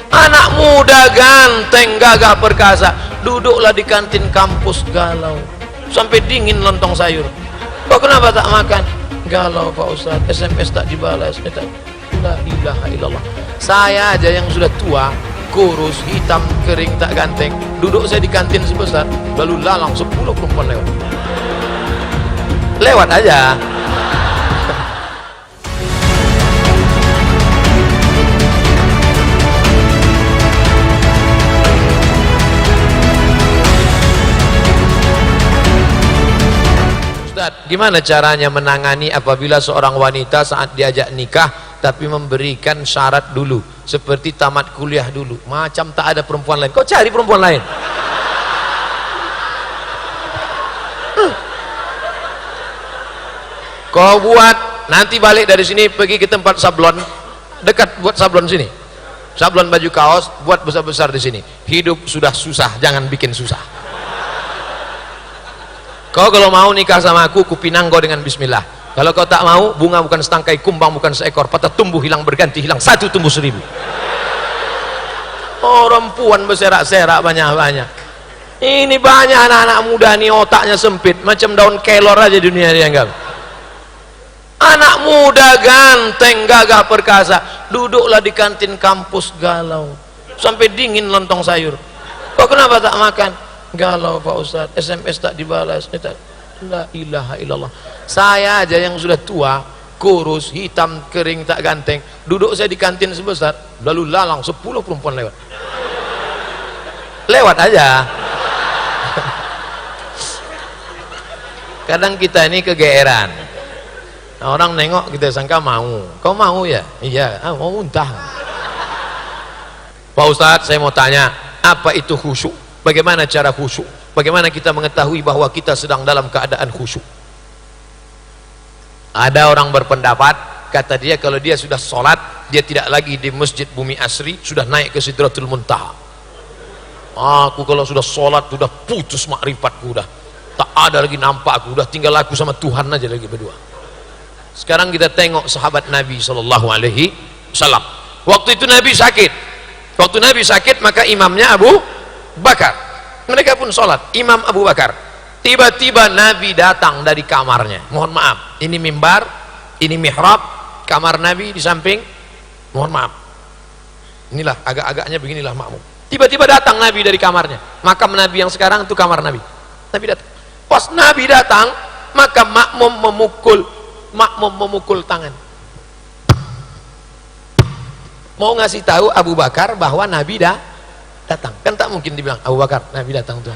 Anak muda ganteng, gagah perkasa, duduklah di kantin kampus galau, sampai dingin lontong sayur. Kok kenapa tak makan? Galau Pak Ustadz, SMS tak dibalas. La ilaha illallah. Saya aja yang sudah tua, kurus, hitam, kering, tak ganteng, duduk saya di kantin sebesar, lalu lalang 10 perempuan lewat aja. Gimana caranya menangani apabila seorang wanita saat diajak nikah tapi memberikan syarat dulu seperti tamat kuliah dulu, macam tak ada perempuan lain, kau cari perempuan lain. Kau buat, nanti balik dari sini pergi ke tempat sablon dekat, buat sablon sini, sablon baju kaos, buat besar-besar di sini. Hidup sudah susah, jangan bikin susah. Kau kalau mau nikah sama aku, kupinang kau dengan bismillah. Kalau kau tak mau, bunga bukan setangkai, kumbang bukan seekor, patah tumbuh hilang berganti, hilang satu tumbuh 1000. Perempuan berserak-serak banyak-banyak. Ini banyak anak-anak muda nih otaknya sempit, macam daun kelor aja dunia dianggap. Anak muda ganteng, gagah perkasa, duduklah di kantin kampus galau, sampai dingin lontong sayur. Kok kenapa tak makan? Galau Pak Ustadz, SMS tak dibalas. La ilaha illallah. Saya aja yang sudah tua, kurus, hitam, kering, tak ganteng, duduk saya di kantin sebesar, lalu lalang 10 perempuan lewat aja. Kadang kita ini kegeeran, orang nengok kita sangka mau. Kau mau ya? Iya, mau muntah. Pak Ustadz, saya mau tanya, apa itu khusyuk? Bagaimana cara khusyuk? Bagaimana kita mengetahui bahwa kita sedang dalam keadaan khusyuk? Ada orang berpendapat, kata dia, kalau dia sudah sholat, dia tidak lagi di masjid Bumi Asri, sudah naik ke Sidratul Muntaha. Aku kalau sudah sholat, sudah putus makrifatku, udah tak ada lagi nampak aku, udah tinggal aku sama Tuhan aja lagi berdua. Sekarang kita tengok sahabat Nabi SAW. Waktu itu Nabi sakit. Waktu Nabi sakit, maka imamnya Abu Bakar, mereka pun sholat, Imam Abu Bakar. Tiba-tiba Nabi datang dari kamarnya, mohon maaf, ini mimbar, ini mihrab, kamar Nabi di samping, mohon maaf, inilah agak-agaknya beginilah makmum. Tiba-tiba datang Nabi dari kamarnya, makam Nabi yang sekarang itu kamar Nabi. Nabi datang, pas Nabi datang, maka makmum memukul tangan, mau ngasih tahu Abu Bakar bahwa Nabi datang. Kan tak mungkin dibilang Abu Bakar, Nabi datang tuh.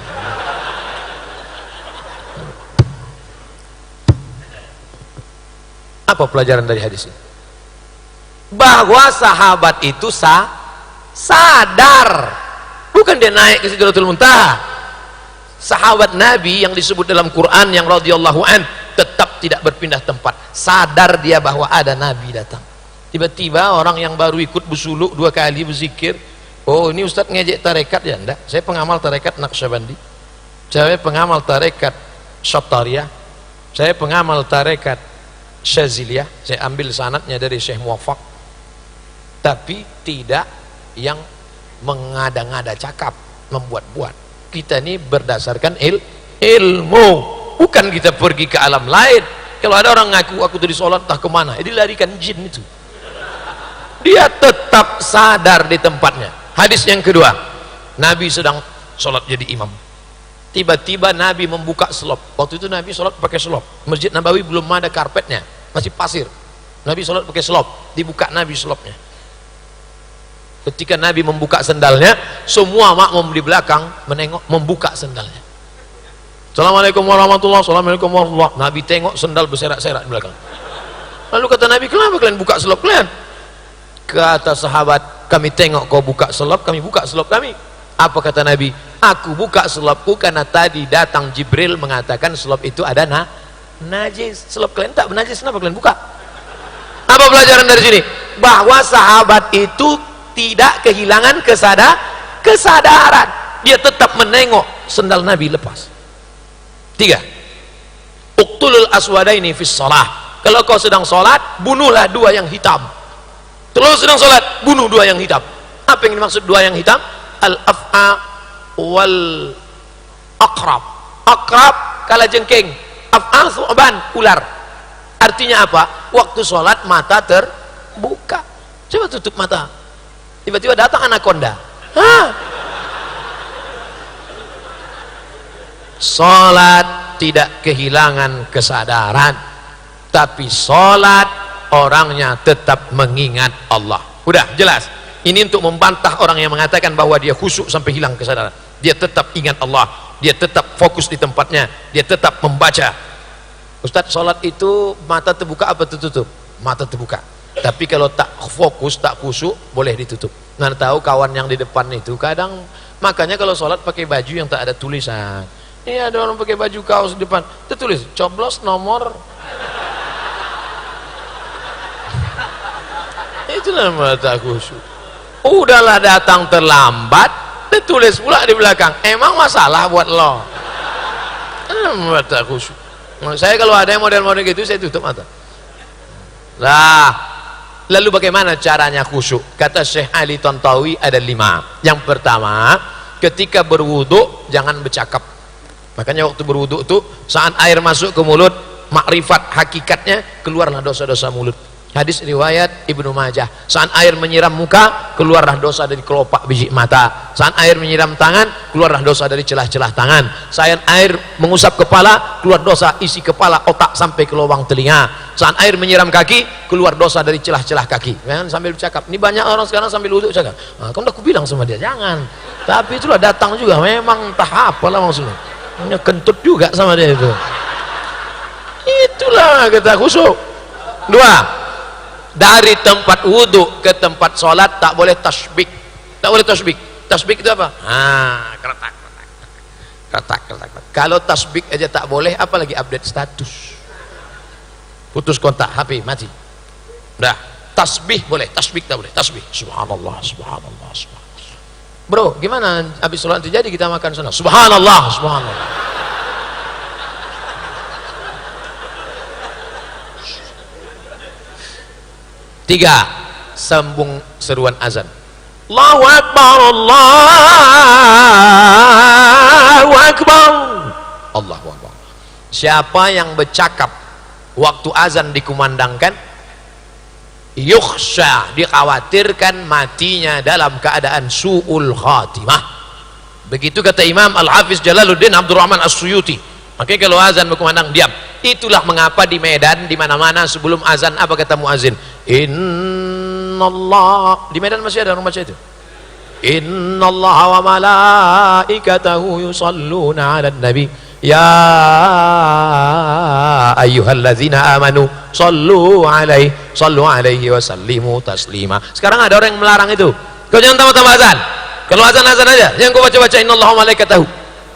Apa pelajaran dari hadis ini? Bahwa sahabat itu sadar, bukan dia naik ke Sidratul Muntaha. Sahabat Nabi yang disebut dalam Quran yang radhiyallahu an tetap tidak berpindah tempat, sadar dia bahwa ada Nabi datang. Tiba-tiba orang yang baru ikut bersuluk 2 kali berzikir, oh ini Ustadz ngejek tarekat ya? Enggak, saya pengamal tarekat Naqsyabandi, saya pengamal tarekat Syattariyah, saya pengamal tarekat Syaziliyah, saya ambil sanadnya dari Syekh Muwaffaq, tapi tidak yang mengada-ngada cakap, membuat-buat. Kita ini berdasarkan ilmu, bukan kita pergi ke alam lain. Kalau ada orang ngaku aku tadi sholat tak kemana, dilarikan jin itu. Dia tetap sadar di tempatnya. Hadis yang kedua, Nabi sedang sholat jadi imam, tiba-tiba Nabi membuka selop. Waktu itu Nabi sholat pakai selop, Masjid Nabawi belum ada karpetnya, masih pasir. Nabi sholat pakai selop, dibuka Nabi selopnya. Ketika Nabi membuka sendalnya, semua makmum di belakang menengok, membuka sendalnya. Assalamualaikum warahmatullahi wabarakatuh. Assalamualaikum warahmatullahi wabarakatuh. Nabi tengok sendal berserak-serak di belakang. Lalu kata Nabi, kenapa kalian buka selop kalian? Kata sahabat, kami tengok kau buka selop, kami buka selop kami. Apa kata Nabi? Aku buka selopku karena tadi datang Jibril mengatakan selop itu ada najis. Selop kalian tak bernajis, kenapa kalian buka? Apa pelajaran dari sini? Bahwa sahabat itu tidak kehilangan kesadaran. Dia tetap menengok sendal Nabi lepas. 3. Uqtulul aswadaini fis shalah. Kalau kau sedang sholat, bunuhlah 2 yang hitam. Terus sedang sholat, bunuh 2 yang hitam. Apa yang dimaksud dua yang hitam? Al-af'a wal aqrab. Aqrab kalajengking, af'a thu'ban ular. Artinya apa? Waktu sholat mata terbuka. Coba tutup mata, tiba-tiba datang anaconda. Hah? Sholat tidak kehilangan kesadaran, tapi sholat orangnya tetap mengingat Allah. Udah jelas. Ini untuk membantah orang yang mengatakan bahwa dia khusyuk sampai hilang kesadaran. Dia tetap ingat Allah, dia tetap fokus di tempatnya, dia tetap membaca. Ustadz, sholat itu mata terbuka apa tertutup? Mata terbuka. Tapi kalau tak fokus, tak khusyuk, boleh ditutup. Nggak tahu kawan yang di depan itu kadang, makanya kalau sholat pakai baju yang tak ada tulisan. Iya, ada orang pakai baju kaos di depan, tertulis coblos nomor. Itulah mata khusyuk. Udahlah datang terlambat, ditulis pula di belakang, emang masalah buat lo. Mata khusyuk. Saya kalau ada yang model-model gitu, saya tutup mata. Lah, lalu bagaimana caranya khusyuk? Kata Syekh Ali Tantawi ada 5. Yang pertama, ketika berwudu jangan bercakap. Makanya waktu berwudu itu, saat air masuk ke mulut, makrifat hakikatnya, keluarlah dosa-dosa mulut. Hadis riwayat Ibnu Majah. Saat air menyiram muka, keluarlah dosa dari kelopak biji mata. Saat air menyiram tangan, keluarlah dosa dari celah-celah tangan. Saat air mengusap kepala, keluar dosa isi kepala, otak sampai ke lubang telinga. Saat air menyiram kaki, keluar dosa dari celah-celah kaki. Jangan sambil bercakap. Ini banyak orang sekarang sambil wudhu cakap. Nah, kan udah aku bilang sama dia, jangan. Tapi itulah datang juga, memang entah apalah maksudnya. Punya kentut juga sama dia itu. Itulah kata khusyuk. 2. Dari tempat wudhu ke tempat sholat tak boleh tasbih. Tak boleh tasbih. Tasbih itu apa? Keretak. Kalau tasbih aja tak boleh, apalagi update status. Putus kontak HP mati. Udah. Tasbih boleh, tasbih tak boleh. Tasbih. Subhanallah, subhanallah, subhanallah. Bro, gimana habis sholat terjadi kita makan sana? Subhanallah, subhanallah. 3. Sambung seruan azan. Allahu Akbar, Allahu Akbar, Allahu Akbar. Siapa yang bercakap waktu azan dikumandangkan, yukhsha, dikhawatirkan matinya dalam keadaan su'ul khatimah. Begitu kata Imam Al-Hafiz Jalaluddin Abdurrahman As-Suyuti. Makanya kalau azan berkumandang diam. Itulah mengapa di Medan di mana-mana sebelum azan apa kata muazin? Innallah. Di Medan masih ada orang baca itu. Innallaha wa malaikatahu yusalluna 'alan nabi ya ayyuhalladzina amanu sallu alaihi wa sallimu taslima. Sekarang ada orang yang melarang itu. Kau jangan tambah-tambah azan. Kalau azan-azan aja, jangan kau baca-baca innallaha wa malaikatahu.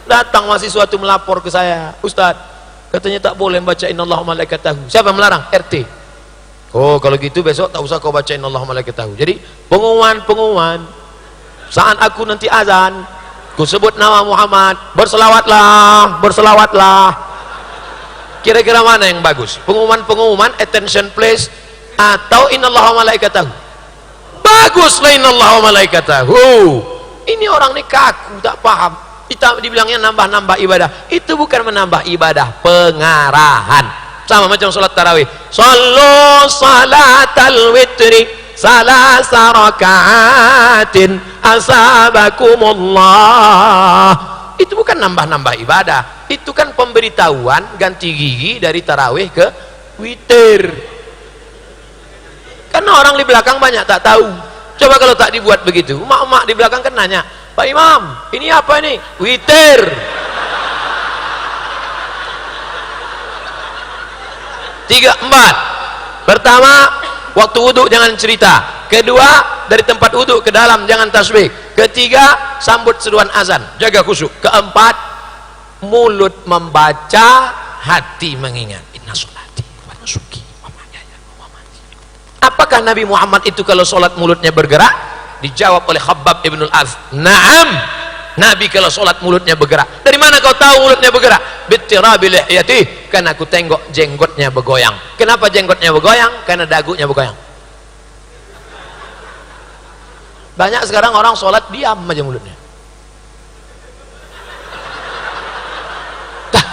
Datang mahasiswa itu melapor ke saya, Ustadz, katanya tak boleh baca innallaha wa malaikatahu. Siapa melarang? RT. Oh, kalau gitu besok tak usah kau baca innallaha wa malaikatahu. Jadi pengumuman saat aku nanti azan, ku sebut nama Muhammad, berselawatlah. Kira-kira mana yang bagus? Pengumuman attention please, atau innallaha wa malaikatahu? Baguslah innallaha wa malaikatahu. Ini orang ini kaku, tak paham. Dibilangnya nambah-nambah ibadah. Itu bukan menambah ibadah, pengarahan. Sama macam sholat tarawih. Sallu salatal witri salasa rakaatin asabakumullah. Itu bukan nambah-nambah ibadah. Itu kan pemberitahuan ganti gigi dari tarawih ke witir. Karena orang di belakang banyak tak tahu. Coba kalau tak dibuat begitu, emak-emak di belakang kan nanya, Pak Imam, ini apa ini? Witir. Tiga, 4. Pertama, waktu wudhu jangan cerita. Kedua, dari tempat wudhu ke dalam jangan tasbih. Ketiga, sambut seruan azan, jaga khusyuk. Keempat, mulut membaca, hati mengingat. Inna sholati wa nusuki wa mahyaya wa mamati. Apakah Nabi Muhammad itu kalau sholat mulutnya bergerak? Dijawab oleh Khabbab ibn al-Arth, na'am, Nabi kalau sholat mulutnya bergerak. Dari mana kau tahu mulutnya bergerak? Bittirabi lihyatihi, karena aku tengok jenggotnya bergoyang. Kenapa jenggotnya bergoyang? Karena dagunya bergoyang. Banyak sekarang orang sholat diam aja mulutnya.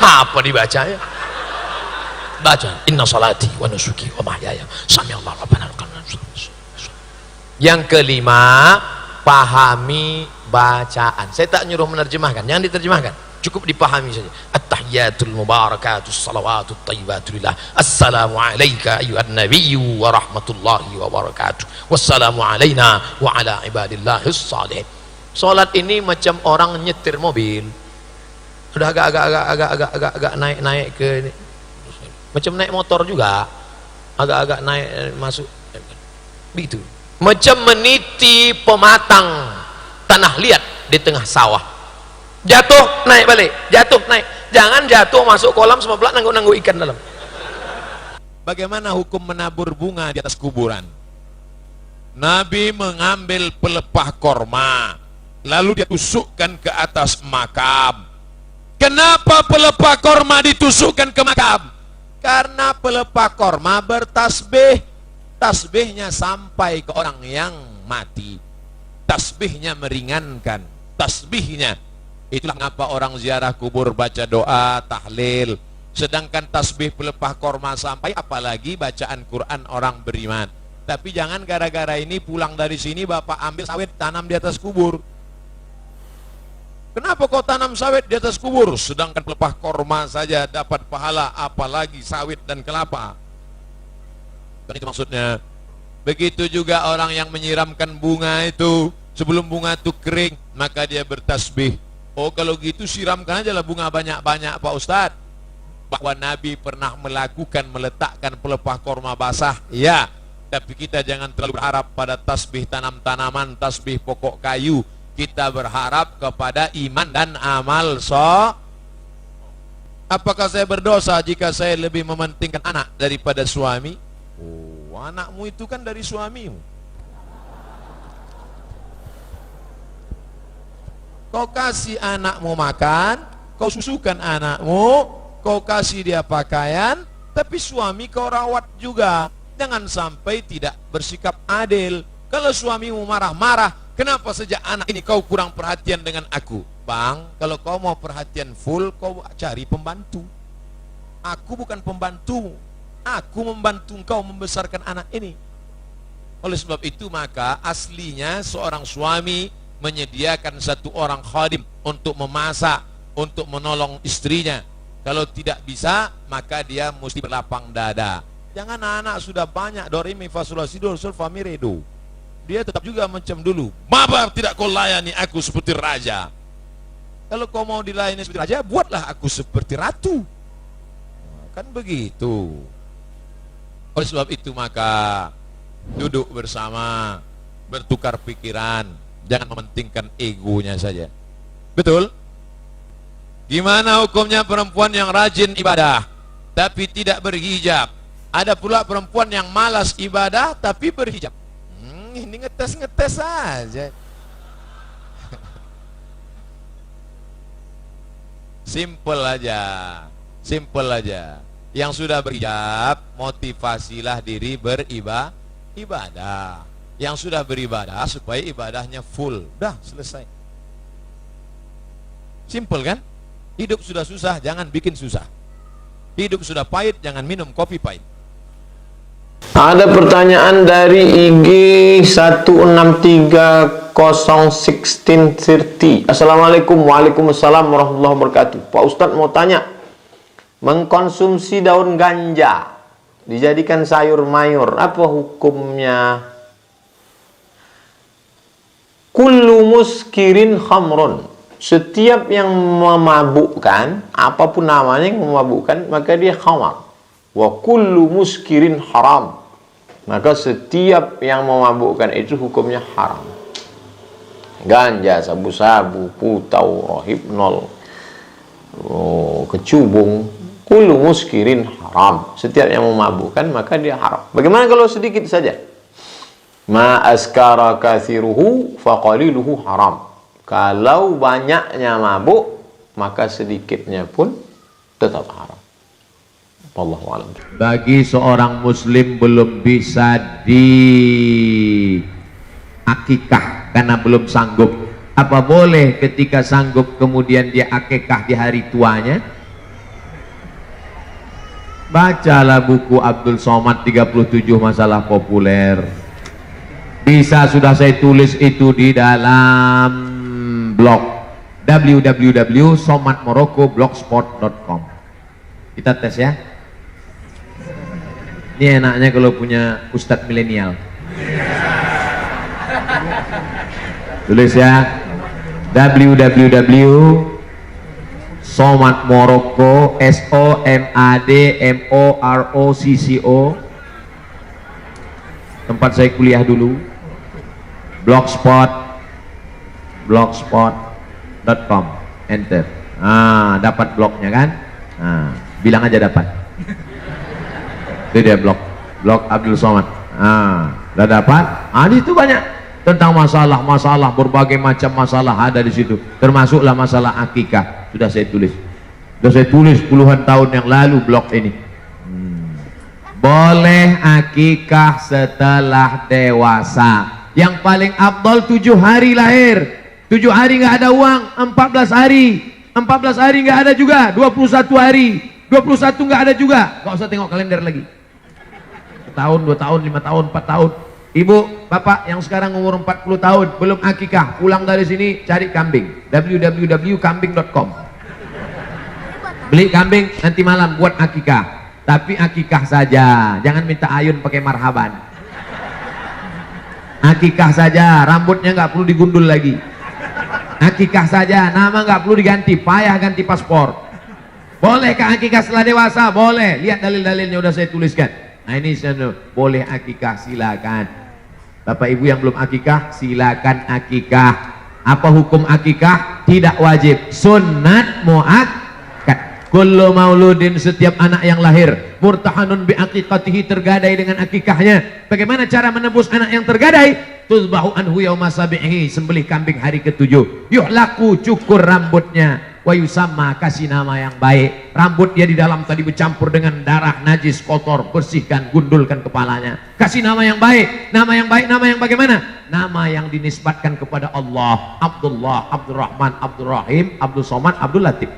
Apa dibaca ya? Baca inna salati wa nusuki wa mahyaya sami'allahu rabbana lakal hamd. Yang kelima, pahami bacaan. Saya tak nyuruh menerjemahkan, jangan diterjemahkan, cukup dipahami saja. At-tahiyyatul mubarakatus salawatut thayyibatul lillah. Assalamu alayka ayyuhan nabiyyu wa rahmatullahi wa barakatuh. Wassalamu alayna wa ala ibadillahis shalihin. Salat ini macam orang nyetir mobil. Sudah agak naik ke ini. Macam naik motor juga, agak naik masuk begitu. Macam meniti pematang tanah liat di tengah sawah. Jatuh naik balik, jatuh naik. Jangan jatuh masuk kolam semua pelak nanggung ikan dalam. Bagaimana hukum menabur bunga di atas kuburan? Nabi mengambil pelepah korma, lalu dia tusukkan ke atas makam. Kenapa pelepah korma ditusukkan ke makam? Karena pelepah korma bertasbih, tasbihnya sampai ke orang yang mati, tasbihnya meringankan, tasbihnya. Itulah mengapa orang ziarah kubur baca doa, tahlil. Sedangkan tasbih pelepah korma sampai, apalagi bacaan Quran orang beriman. Tapi jangan gara-gara ini pulang dari sini bapak ambil sawit tanam di atas kubur. Kenapa kau tanam sawit di atas kubur? Sedangkan pelepah korma saja dapat pahala, apalagi sawit dan kelapa. Dan itu maksudnya. Begitu juga orang yang menyiramkan bunga itu, sebelum bunga itu kering, maka dia bertasbih. Oh kalau gitu siramkan aja lah bunga banyak-banyak Pak Ustadz. Bahwa Nabi pernah meletakkan pelepah korma basah, ya. Tapi kita jangan terlalu berharap pada tasbih tanam-tanaman, tasbih pokok kayu. Kita berharap kepada iman dan amal Apakah saya berdosa jika saya lebih mementingkan anak daripada suami? Oh, anakmu itu kan dari suamimu. Kau kasih anakmu makan, kau susukan anakmu, kau kasih dia pakaian, tapi suami kau rawat juga. Jangan sampai tidak bersikap adil. Kalau suamimu marah-marah, kenapa sejak anak ini kau kurang perhatian dengan aku? Bang, kalau kau mau perhatian full, kau cari pembantu. Aku bukan pembantu. Aku membantu kau membesarkan anak ini. Oleh sebab itu maka aslinya seorang suami menyediakan satu orang khadim untuk memasak, untuk menolong istrinya. Kalau tidak bisa, maka dia mesti berlapang dada. Jangan anak sudah banyak, do re mi fa sol la si do sol fa mi re do. Dia tetap juga macam dulu. Mengapa tidak kau layani aku seperti raja? Kalau kau mau dilayani seperti raja, buatlah aku seperti ratu. Kan begitu. Oleh sebab itu maka duduk bersama, bertukar pikiran, jangan mementingkan egonya saja. Betul? Gimana hukumnya perempuan yang rajin ibadah tapi tidak berhijab? Ada pula perempuan yang malas ibadah tapi berhijab. Ini ngetes-ngetes aja. Simple aja. Simple aja. Yang sudah berhijab, motivasilah diri beribadah. Yang sudah beribadah supaya ibadahnya full. Udah selesai. Simple kan? Hidup sudah susah, jangan bikin susah. Hidup sudah pahit, jangan minum kopi pahit. Ada pertanyaan dari IG 16301630. Assalamualaikum. Waalaikumsalam warahmatullahi wabarakatuh. Pak Ustadz mau tanya, mengkonsumsi daun ganja dijadikan sayur mayur, apa hukumnya? Kullu muskirin khamrun. Setiap yang memabukkan, apapun namanya yang memabukkan, maka dia khamar. Wa kullu muskirin haram. Maka setiap yang memabukkan itu hukumnya haram. Ganja, sabu-sabu, putau, rohibnol, kecubung, kullu muskirin haram. Setiap yang memabukkan maka dia haram. Bagaimana kalau sedikit saja? Ma askara kathiruhu faqaliluhu haram. Kalau banyaknya mabuk, maka sedikitnya pun tetap haram. Wallahu a'lam. Bagi seorang muslim belum bisa di akikah karena belum sanggup. Apa boleh ketika sanggup kemudian dia akikah di hari tuanya? Bacalah buku Abdul Somad 37 masalah populer. Bisa sudah saya tulis itu di dalam blog www.somadmorocco.blogspot.com. Kita tes ya. Ini enaknya kalau punya ustadz milenial. Tulis ya, www.somadmorocco SOMADMOROCCO, tempat saya kuliah dulu, blogspot.com, enter. Dapat blognya kan? Bilang aja dapat. Itu dia blog Abdul Somad. Udah dapat? Di situ banyak tentang masalah berbagai macam masalah ada di situ, termasuklah masalah akikah. Sudah saya tulis puluhan tahun yang lalu blog ini. Boleh akikah setelah dewasa. Yang paling afdal 7 hari lahir. 7 hari nggak ada uang, 14 hari nggak ada juga, 21 hari, 21 nggak ada juga. Nggak usah tengok kalender lagi. Tahun, 2 tahun, 5 tahun, 4 tahun. Ibu, bapak yang sekarang umur 40 tahun belum akikah, pulang dari sini cari kambing, www.kambing.com. Beli kambing, nanti malam buat akikah. Tapi akikah saja, jangan minta ayun pakai marhaban. Akikah saja, rambutnya nggak perlu digundul lagi. Akikah saja, nama nggak perlu diganti, payah ganti paspor. Bolehkah akikah setelah dewasa? Boleh. Lihat dalil-dalilnya udah saya tuliskan. Nah ini boleh akikah, silakan. Bapak ibu yang belum akikah, silakan akikah. Apa hukum akikah? Tidak wajib, sunnat muakkad. Kullu mauludin, setiap anak yang lahir, murtahanun bi aqiqatihi, tergadai dengan akikahnya. Bagaimana cara menebus anak yang tergadai? Tuzbahu anhu yauma sabihi, sembelih kambing hari ke-7. Yuhlaku, cukur rambutnya. Wa yusamma, kasih nama yang baik. Rambut dia di dalam tadi bercampur dengan darah najis kotor, bersihkan, gundulkan kepalanya. Kasih nama yang baik. Nama yang baik, nama yang bagaimana? Nama yang dinisbatkan kepada Allah. Abdullah, Abdurrahman, Abdurrahim, Abdul Somad, Abdul Latif.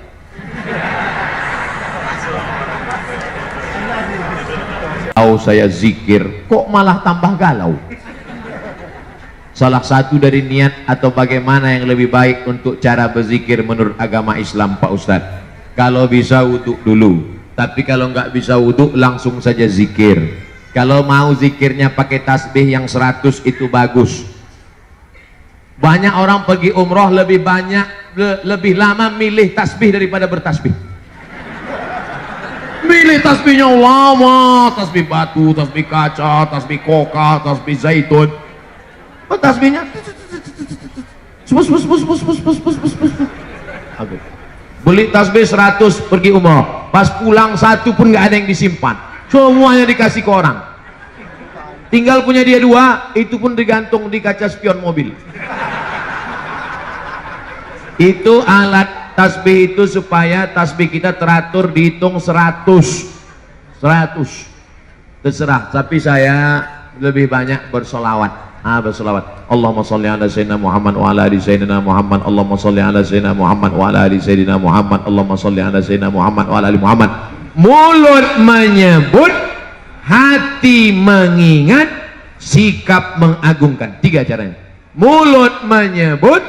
Saya zikir, kok malah tambah galau? Salah satu dari niat atau bagaimana yang lebih baik untuk cara berzikir menurut agama Islam, Pak Ustadz? Kalau bisa wudhu dulu, tapi kalau nggak bisa wudhu langsung saja zikir. Kalau mau zikirnya pakai tasbih yang 100 itu bagus. Banyak orang pergi umroh lebih lama milih tasbih daripada bertasbih. Milih tasbihnya lama, tasbih batu, tasbih kaca, tasbih koka, tasbih zaitun. Tasbihnya beli tasbih 100 pergi umroh, pas pulang 1 pun nggak ada yang disimpan, semuanya dikasih ke orang. Tinggal punya dia 2, itu pun digantung di kaca spion mobil. Itu alat tasbih itu supaya tasbih kita teratur, dihitung 100. Terserah, tapi saya lebih banyak bersolawat. Bersolawat. Allahumma sholli ala sayyidina Muhammad wa ala ali sayyidina Muhammad. Allahumma sholli ala sayyidina Muhammad wa ala ali sayyidina Muhammad. Allahumma sholli ala sayyidina Muhammad wa ala ali Muhammad. Mulut menyebut, hati mengingat, sikap mengagungkan. 3 caranya. Mulut menyebut,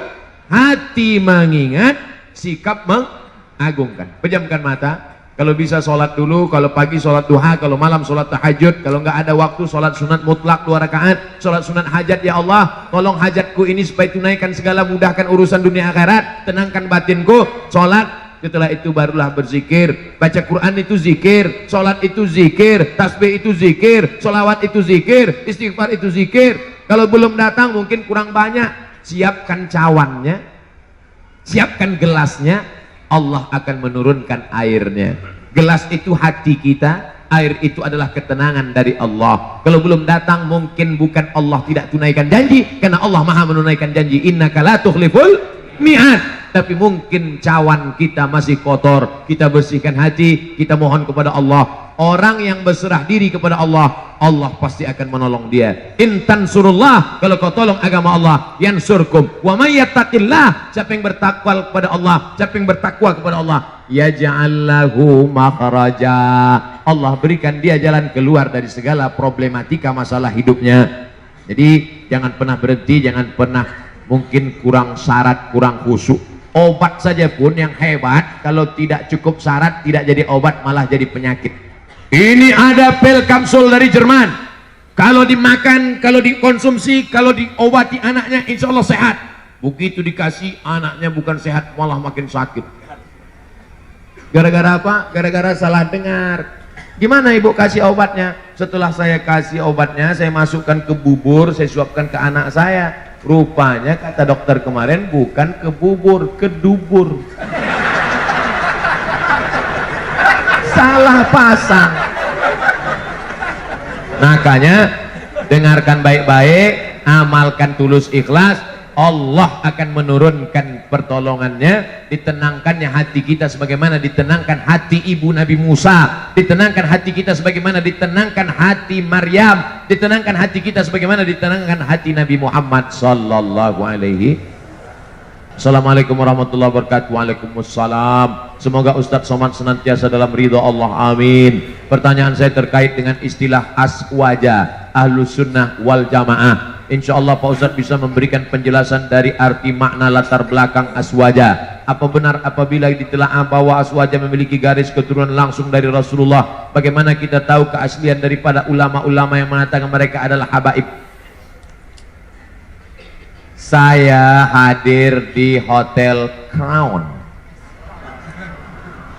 hati mengingat, sikap mengagungkan. Pejamkan mata. Kalau bisa sholat dulu, kalau pagi sholat duha, kalau malam sholat tahajud, kalau nggak ada waktu sholat sunat mutlak 2 rakaat, sholat sunat hajat. Ya Allah, tolong hajatku ini supaya tunaikan segala, mudahkan urusan dunia akhirat, tenangkan batinku. Sholat, setelah itu barulah berzikir. Baca Quran itu zikir, sholat itu zikir, tasbih itu zikir, sholawat itu zikir, istighfar itu zikir. Kalau belum datang mungkin kurang banyak, siapkan cawannya, siapkan gelasnya. Allah akan menurunkan airnya. Gelas itu hati kita, air itu adalah ketenangan dari Allah. Kalau belum datang mungkin bukan Allah tidak tunaikan janji, karena Allah maha menunaikan janji. Innaka la tukhliful mi'ad. tapi mungkin cawan kita masih kotor. Kita bersihkan hati, kita mohon kepada Allah. Orang yang berserah diri kepada Allah, Allah pasti akan menolong dia. In tansurullah, kalau kau tolong agama Allah, yansurkum. Wa may yattaqillah, siapa yang bertakwa kepada Allah, siapa yang bertakwa kepada Allah, yaj'al lahu makhraja, Allah berikan dia jalan keluar dari segala problematika masalah hidupnya. Jadi jangan pernah berhenti, jangan pernah mungkin kurang syarat, kurang khusyuk. Obat saja pun yang hebat, kalau tidak cukup syarat tidak jadi obat, malah jadi penyakit. Ini ada pil kapsul dari Jerman, kalau dimakan, kalau dikonsumsi, kalau diobati anaknya insya Allah sehat. Begitu dikasih, anaknya bukan sehat, malah makin sakit. Gara-gara apa? Gara-gara salah dengar. Gimana ibu kasih obatnya? Setelah saya kasih obatnya, saya masukkan ke bubur, saya suapkan ke anak saya. Rupanya kata dokter kemarin bukan ke bubur, ke dubur. Salah pasang. Makanya dengarkan baik-baik, amalkan tulus ikhlas, Allah akan menurunkan pertolongannya, ditenangkannya hati kita sebagaimana ditenangkan hati ibu Nabi Musa, ditenangkan hati kita sebagaimana ditenangkan hati Maryam, ditenangkan hati kita sebagaimana ditenangkan hati Nabi Muhammad sallallahu alaihi. Assalamualaikum warahmatullahi wabarakatuh. Waalaikumsalam. Semoga Ustadz Somad senantiasa dalam ridho Allah, amin. Pertanyaan saya terkait dengan istilah aswaja, ahlus sunnah wal jamaah. Insya Allah Pak Ustadz bisa memberikan penjelasan dari arti makna latar belakang aswaja. Apa benar apabila ditelaah bahwa aswaja memiliki garis keturunan langsung dari Rasulullah? Bagaimana kita tahu keaslian daripada ulama-ulama yang mengatakan mereka adalah habaib? Saya hadir di Hotel Crown.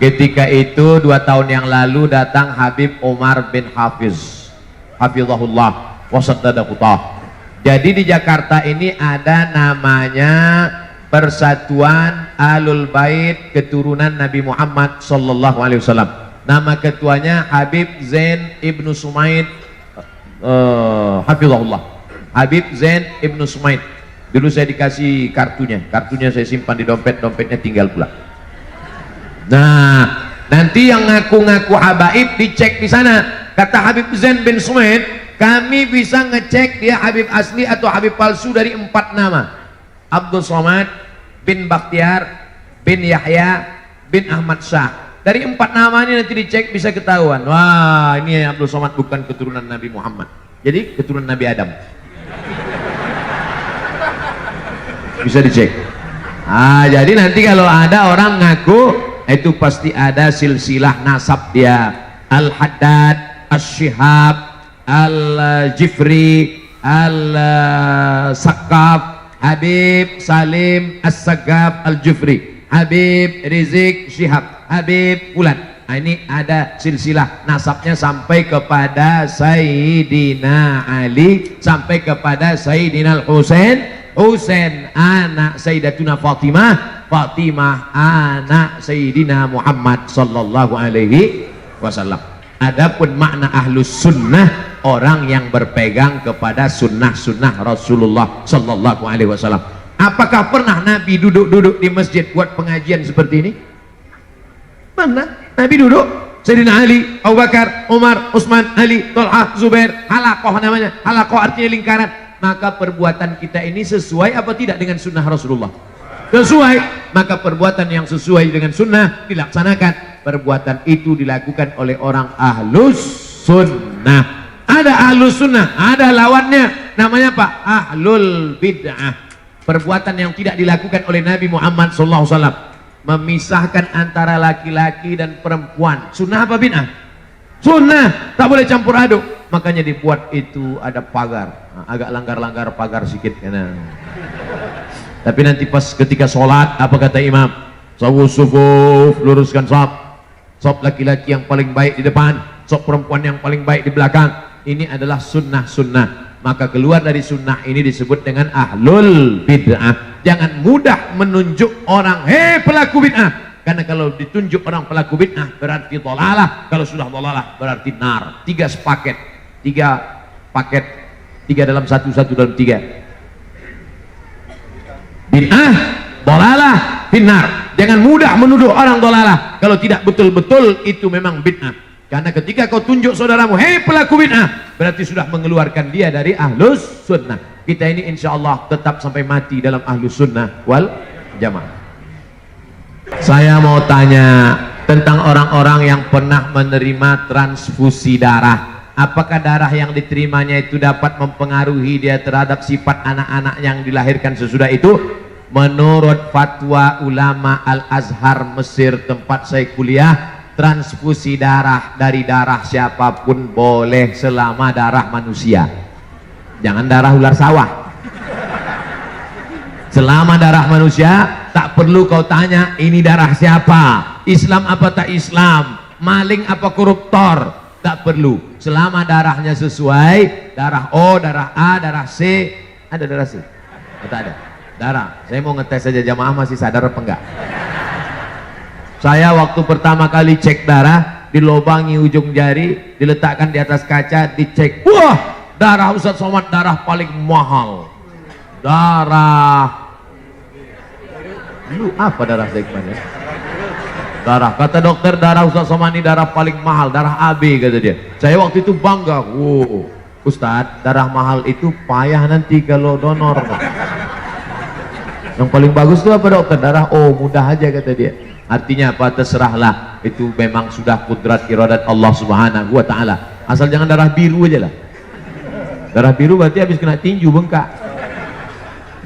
Ketika itu 2 tahun yang lalu datang Habib Umar bin Hafiz, hafizahullah wasaddaqahullah. Jadi di Jakarta ini ada namanya Persatuan Ahlul Bait Keturunan Nabi Muhammad sallallahu alaihi wasallam. Nama ketuanya Habib Zain Ibnu Sumaid, hafizahullah. Habib Zain Ibnu Sumaid. Dulu saya dikasih kartunya saya simpan di dompet, dompetnya tinggal pula. Nah, nanti yang ngaku-ngaku habaib dicek di sana. Kata Habib Zain bin Sumaid, kami bisa ngecek dia Habib asli atau Habib palsu dari 4 nama. Abdul Somad bin Bakhtiar bin Yahya bin Ahmad Shah. Dari 4 nama ini nanti dicek bisa ketahuan. Wah, ini Abdul Somad bukan keturunan Nabi Muhammad. Jadi keturunan Nabi Adam. Bisa dicek. Jadi nanti kalau ada orang ngaku, itu pasti ada silsilah nasab dia. Al-Haddad, Al-Shihab, Al-Jifri, Al-Sakaf, Habib Salim As-Sagaf Al-Jufri, Habib Rizik Shihab, Habib Fulan. Ini ada silsilah nasabnya sampai kepada Sayyidina Ali, sampai kepada Sayyidina Al-Husain, Husain anak Sayyidatuna Fatimah, Fatimah anak Sayyidina Muhammad sallallahu alaihi wasallam. Adapun makna ahlus sunnah, orang yang berpegang kepada sunnah-sunnah Rasulullah sallallahu alaihi wasallam. Apakah pernah Nabi duduk-duduk di masjid buat pengajian seperti ini? Pernah. Nabi duduk, Sayyidina Ali, Abu Bakar, Umar, Utsman, Ali, Thalhah, Zubair, halaqah namanya. Halaqah artinya lingkaran. Maka perbuatan kita ini sesuai apa tidak dengan sunnah Rasulullah? Sesuai. Maka perbuatan yang sesuai dengan sunnah dilaksanakan. Perbuatan itu dilakukan oleh orang ahlus sunnah. Ada ahlus sunnah, ada lawannya, namanya apa? Ahlul bid'ah. Perbuatan yang tidak dilakukan oleh Nabi Muhammad SAW, memisahkan antara laki-laki dan perempuan. Sunnah apa bid'ah? Sunnah, tak boleh campur aduk. Makanya dibuat itu ada pagar. Agak langgar-langgar pagar sedikit. Tapi nanti pas ketika sholat, apa kata imam? Sawus sufuf, luruskan saf. Saf laki-laki yang paling baik di depan, saf perempuan yang paling baik di belakang. Ini adalah sunnah-sunnah. Maka keluar dari sunnah ini disebut dengan ahlul bid'ah. Jangan mudah menunjuk orang, hei pelaku bid'ah. Karena kalau ditunjuk orang pelaku bid'ah berarti dhalalah. Kalau sudah dhalalah berarti nar. 3 sepaket, 3 paket, 3 dalam 1, 1 dalam 3. Bid'ah, dhalalah, finnar. Jangan mudah menuduh orang dolalah kalau tidak betul-betul itu memang bid'ah. Karena ketika kau tunjuk saudaramu, hei pelaku bid'ah, berarti sudah mengeluarkan dia dari ahlus sunnah. Kita ini insya Allah tetap sampai mati dalam ahlus sunnah wal jamaah. Saya mau tanya tentang orang-orang yang pernah menerima transfusi darah. Apakah darah yang diterimanya itu dapat mempengaruhi dia terhadap sifat anak-anak yang dilahirkan sesudah itu? Menurut fatwa ulama Al-Azhar Mesir tempat saya kuliah, transfusi darah dari darah siapapun boleh selama darah manusia. Jangan darah ular sawah. Selama darah manusia, tak perlu kau tanya ini darah siapa, Islam apa tak Islam, maling apa koruptor. Tak perlu, selama darahnya sesuai, darah O, darah A, darah C. Ada darah C? Tak ada darah. Saya mau ngetes saja jamaah masih sadar apa enggak. Saya waktu pertama kali cek darah, dilobangi ujung jari, diletakkan di atas kaca, dicek. Wah, darah Ustadz Somad darah paling mahal. Darah lu apa darah segmen ya? Darah, kata dokter, darah Ustadz Somad ini darah paling mahal, darah AB kata dia. Saya waktu itu bangga. Wow, Ustadz, darah mahal itu payah nanti kalau donor. Yang paling bagus itu apa dokter? Darah O, mudah aja kata dia. Artinya apa? Terserahlah, itu memang sudah kudrat iradat Allah Subhanahu wa ta'ala. Asal jangan darah biru aja lah. Darah biru berarti habis kena tinju bengkak.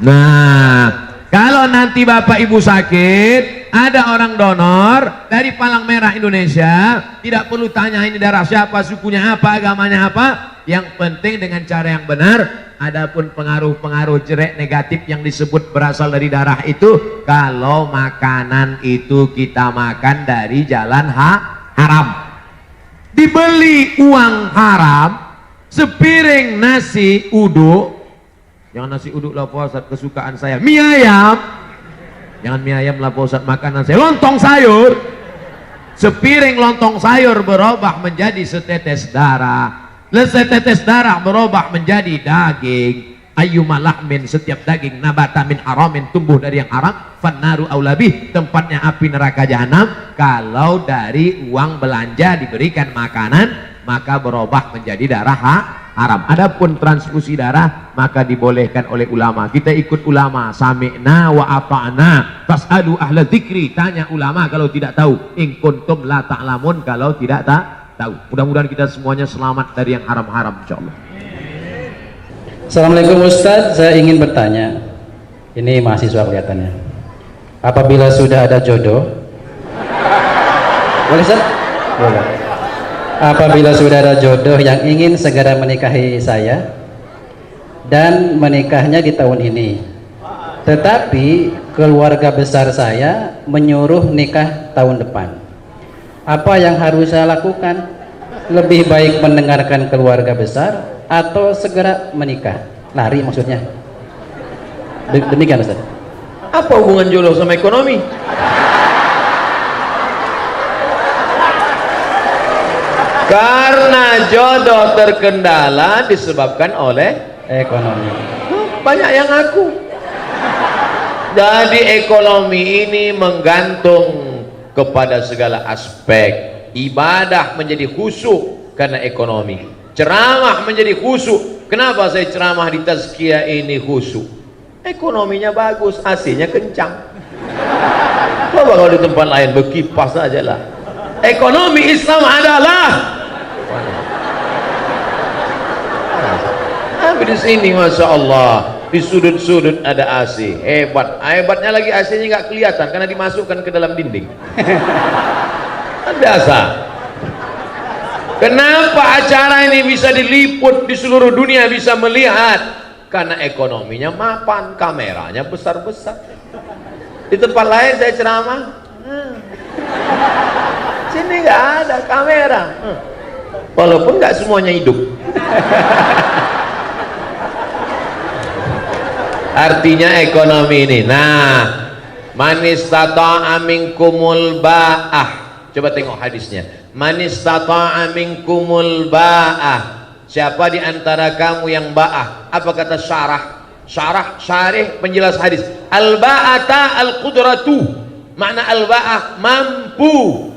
Nah, kalau nanti bapak ibu sakit, ada orang donor dari Palang Merah Indonesia, tidak perlu tanya ini darah siapa, sukunya apa, agamanya apa. Yang penting dengan cara yang benar. Adapun pengaruh-pengaruh jelek negatif yang disebut berasal dari darah itu, kalau makanan itu kita makan dari jalan haram, dibeli uang haram, sepiring nasi uduk, jangan nasi uduk lah Pak Ustadz, kesukaan saya mie ayam, jangan mie ayam lah Pak Ustadz, makanan saya lontong sayur, sepiring lontong sayur berubah menjadi setetes darah, setetes darah berubah menjadi daging. Ayyuma lahmin, setiap daging nabata min haramin, tumbuh dari yang haram, fannaru aulabih, tempatnya api neraka jahanam. Kalau dari uang belanja diberikan makanan, maka berubah menjadi darah haram. Adapun transfusi darah maka dibolehkan oleh ulama. Kita ikut ulama, sami'na wa ata'na, fas'alu ahla dzikri, tanya ulama kalau tidak tahu, in kuntum la ta'lamun, kalau tidak tahu. Mudah-mudahan kita semuanya selamat dari yang haram-haram insyaallah. Assalamualaikum Ustadz, saya ingin bertanya, ini mahasiswa kelihatannya, apabila sudah ada jodoh, boleh Ustadz? Boleh. Apabila sudah ada jodoh yang ingin segera menikahi saya dan menikahnya di tahun ini, tetapi keluarga besar saya menyuruh nikah tahun depan, apa yang harus saya lakukan? Lebih baik mendengarkan keluarga besar atau segera menikah? Lari maksudnya. Demikian Ustaz. Apa hubungan jodoh sama ekonomi? Karena jodoh terkendala disebabkan oleh ekonomi. Banyak yang ngaku. Jadi ekonomi ini menggantung kepada segala aspek. Ibadah menjadi khusyuk karena ekonomi. Ceramah menjadi khusyuk. Kenapa saya ceramah di tazkiyah ini khusyuk? Ekonominya bagus, AC-nya kencang. Coba kalau di tempat lain berkipas aja lah. Ekonomi Islam adalah. Tapi di sini masya Allah, di sudut-sudut ada AC. Hebat. Hebatnya lagi AC-nya nggak kelihatan karena dimasukkan ke dalam dinding. Biasa. Kenapa acara ini bisa diliput di seluruh dunia, bisa melihat? Karena ekonominya mapan, kameranya besar-besar. Di tempat lain saya ceramah, sini nggak ada kamera, walaupun nggak semuanya hidup. Artinya ekonomi ini. Nah, manis tata'a minkumul ba'ah. Coba tengok hadisnya. Manis tata'a minkumul ba'ah. Siapa di antara kamu yang ba'ah? Apa kata syarah? syarih penjelas hadis. Al-ba'ata al-qudratu, makna al-ba'ah mampu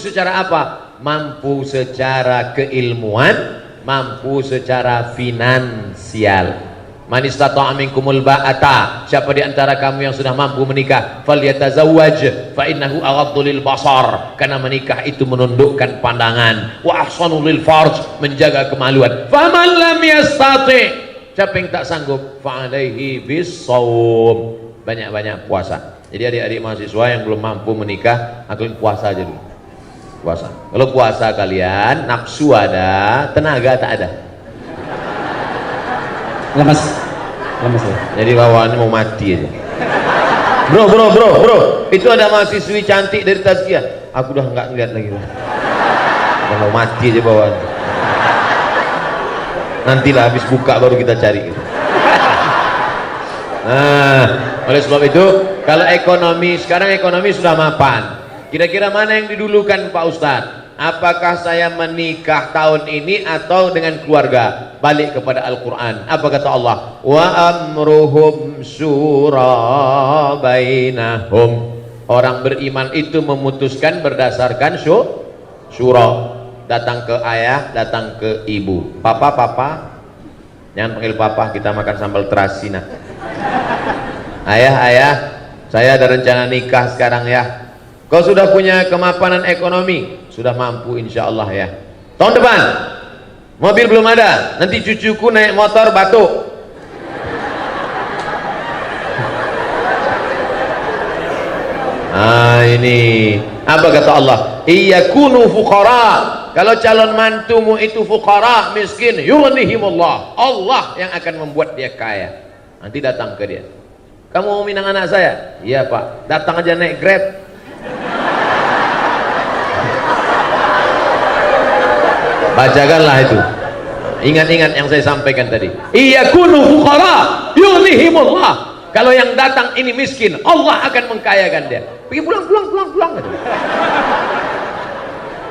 secara apa? Mampu secara keilmuan, mampu secara finansial. Man istata'a minkumul ba'ata, siapa di antara kamu yang sudah mampu menikah, falyatazawwaj fa innahu aghaddu lil basar, karena menikah itu menundukkan pandangan, wa ahsanu lil farj, menjaga kemaluan. Faman lam yastati', siapa yang tak sanggup, fa alaihi bis-shaum, banyak-banyak puasa. Jadi adik-adik mahasiswa yang belum mampu menikah, kalian puasa aja dulu. Puasa. Kalau puasa kalian nafsu ada, tenaga tak ada. Lemes ya. Jadi bawaannya mau mati aja. Bro, itu ada mahasiswi cantik dari Tazkiyah. Aku udah nggak ngeliat lagi. Udah mau mati aja bawaannya. Nantilah habis buka baru kita cari. Nah, oleh sebab itu, kalau ekonomi sekarang ekonomi sudah mapan. Kira-kira mana yang didulukan Pak Ustadz? Apakah saya menikah tahun ini atau dengan keluarga? Balik kepada Al-Quran. Apa kata Allah? Wa amruhum syura bainahum. Orang beriman itu memutuskan berdasarkan syura. Datang ke ayah, datang ke ibu. Papa, jangan panggil papa, kita makan sambal terasi nah. Ayah, saya ada rencana nikah sekarang ya. Kau sudah punya kemapanan ekonomi, sudah mampu insya Allah ya. Tahun depan mobil belum ada, nanti cucuku naik motor batuk. Ini apa kata Allah? Iyakunu fuqara. Kalau calon mantumu itu fuqara, miskin, yughnihimullah, Allah yang akan membuat dia kaya. Nanti datang ke dia, kamu mau minang anak saya? Iya Pak. Datang aja naik Grab. Bacakanlah itu. Ingat-ingat yang saya sampaikan tadi. Iyakunu fuqara yughnihimullah. Kalau yang datang ini miskin, Allah akan mengkayakan dia. Pergi pulang gitu.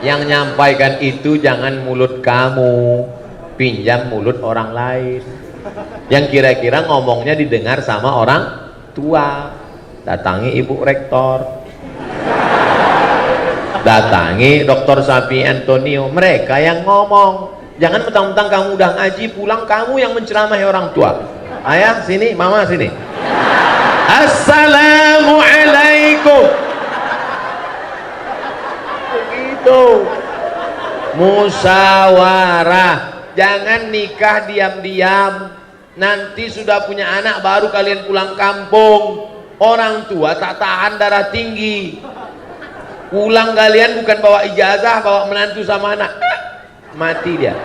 Yang nyampaikan itu jangan mulut kamu, pinjam mulut orang lain. Yang kira-kira ngomongnya didengar sama orang tua. Datangi Ibu Rektor, datangi Dr. Sapi Antonio, mereka yang ngomong. Jangan mentang-mentang kamu udah ngaji pulang kamu yang menceramahi orang tua. Ayah sini, mama sini. Assalamualaikum. Begitu. Musyawarah. Jangan nikah diam-diam. Nanti sudah punya anak baru kalian pulang kampung. Orang tua tak tahan darah tinggi. Pulang kalian bukan bawa ijazah, bawa menantu sama anak, mati dia.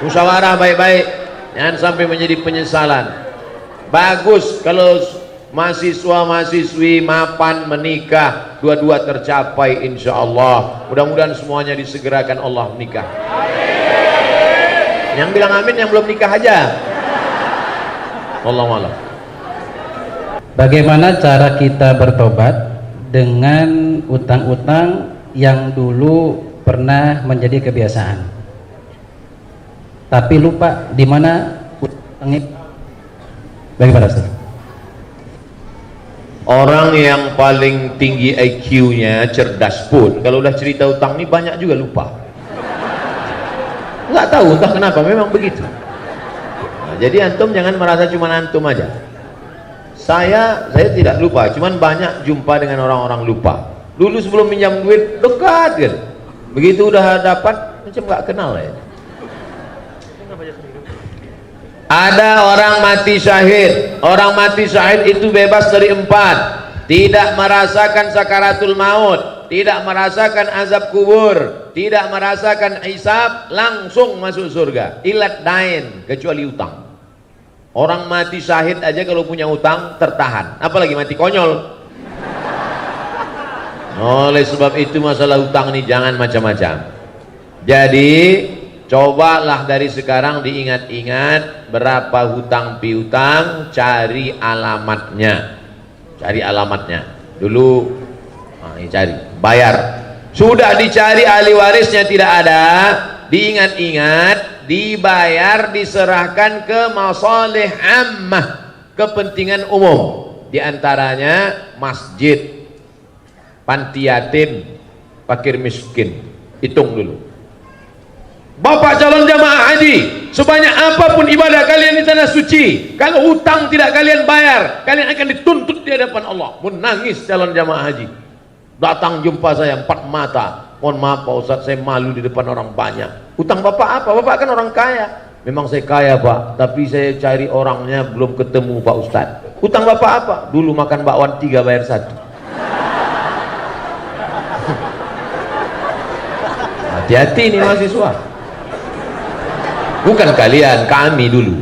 Musyawarah baik-baik, jangan sampai menjadi penyesalan. Bagus kalau mahasiswa-mahasiswi mapan menikah, dua-dua tercapai insya Allah. Mudah-mudahan semuanya disegerakan Allah menikah. Yang bilang amin yang belum nikah aja. Wallahu a'lam. Bagaimana cara kita bertobat dengan utang-utang yang dulu pernah menjadi kebiasaan, tapi lupa di mana utangnya? Bagaimana Ustaz? Orang yang paling tinggi IQ-nya, cerdas pun, kalau udah cerita utang ini banyak juga lupa. Nggak tahu entah kenapa, memang begitu. Nah, jadi antum jangan merasa cuma antum aja. Saya tidak lupa, cuman banyak jumpa dengan orang-orang lupa. Dulu sebelum pinjam duit dekat gitu. Begitu udah dapat macam nggak kenal ya. Ada orang mati syahid. Orang mati syahid itu bebas dari 4. Tidak merasakan sakaratul maut, tidak merasakan azab kubur, tidak merasakan hisab, langsung masuk surga. Ilat dain, kecuali utang. Orang mati syahid aja kalau punya utang tertahan, apalagi mati konyol. Oleh sebab itu masalah utang ini jangan macam-macam. Jadi cobalah dari sekarang diingat-ingat berapa hutang piutang, cari alamatnya. Cari alamatnya. Dulu ini cari, bayar. Sudah dicari ahli warisnya tidak ada, diingat-ingat, dibayar, diserahkan ke masalih ammah, kepentingan umum, diantaranya masjid, panti yatim, fakir miskin. Hitung dulu. Bapak calon jamaah haji, sebanyak apapun ibadah kalian di tanah suci, kalau hutang tidak kalian bayar, kalian akan dituntut di hadapan Allah. Menangis calon jamaah haji, datang jumpa saya 4 mata, mohon maaf Pak Ustadz, saya malu di depan orang banyak. Hutang bapak apa? Bapak kan orang kaya. Memang saya kaya Pak, tapi saya cari orangnya belum ketemu Pak Ustadz. Hutang bapak apa? Dulu makan bakwan 3 bayar 1. Hati-hati nih mahasiswa. Bukan kalian, kami dulu.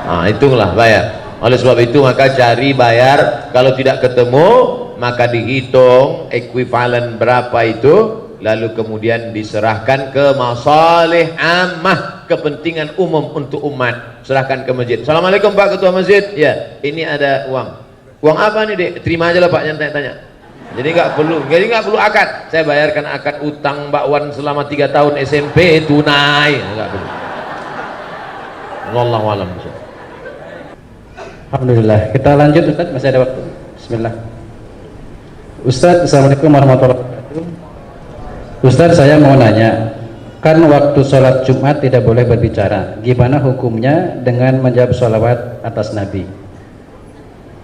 Nah, hitunglah bayar. Oleh sebab itu maka cari bayar, kalau tidak ketemu maka dihitung ekuivalen berapa itu, lalu kemudian diserahkan ke masalih ammah, kepentingan umum untuk umat, serahkan ke masjid. Assalamualaikum Pak Ketua Masjid, ya ini ada uang. Uang apa nih Dek? Terima aja lah Pak, yang tanya-tanya. Jadi nggak perlu akad. Saya bayarkan akad utang Mbak Wan selama 3 tahun SMP tunai, nggak perlu. Wallahu a'lam. Alhamdulillah. Kita lanjut Ustaz, masih ada waktu. Bismillah. Ustaz, Assalamualaikum warahmatullahi wabarakatuh. Ustaz, saya mau nanya, kan waktu sholat Jumat tidak boleh berbicara. Gimana hukumnya dengan menjawab sholawat atas Nabi?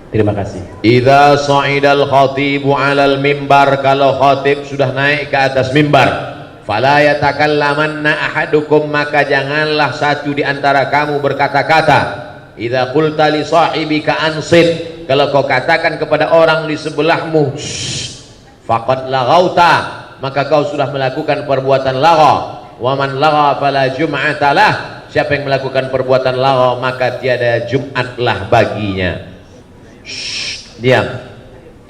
Terima kasih. Idza sa'idal khatibu 'alal mimbar, kalau khatib sudah naik ke atas mimbar, fala yatakallamanna ahadukum, maka janganlah satu di antara kamu berkata-kata. Idza qulta li sahibika ansit, kalau kau katakan kepada orang di sebelahmu, faqad laghauta, maka kau sudah melakukan perbuatan lagha. Wa man lagha fala jum'ata lah, siapa yang melakukan perbuatan lagha maka tiada Jumatlah baginya. Diam,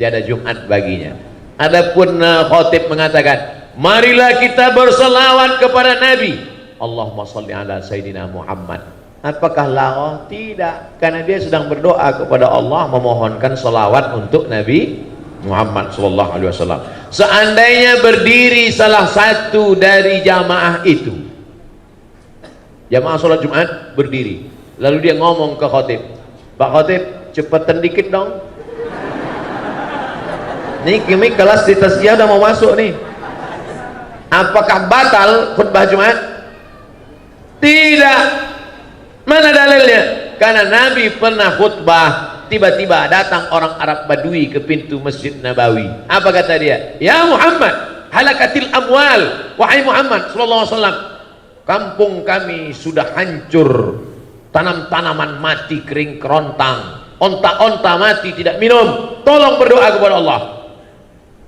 tiada Jumat baginya. Adapun khatib mengatakan, marilah kita berselawat kepada Nabi, Allahumma sholli ala Sayyidina Muhammad. Apakah lagha? Tidak, karena dia sedang berdoa kepada Allah, memohonkan selawat untuk Nabi Muhammad sallallahu alaihi wasallam. Seandainya berdiri salah satu dari jamaah itu, jamaah sholat Jumat berdiri, lalu dia ngomong ke khatib, Pak Khatib, cepetan dikit dong, nih kimi kelas di tasbih udah mau masuk nih. Apakah batal khutbah Jumat? Tidak. Mana dalilnya? Karena Nabi pernah khutbah, tiba-tiba datang orang Arab Badui ke pintu Masjid Nabawi. Apa kata dia? Ya Muhammad, halakatil amwal. Wahai Muhammad sallallahu alaihi wasallam, kampung kami sudah hancur, tanam-tanaman mati kering kerontang, onta-onta mati tidak minum, tolong berdoa kepada Allah.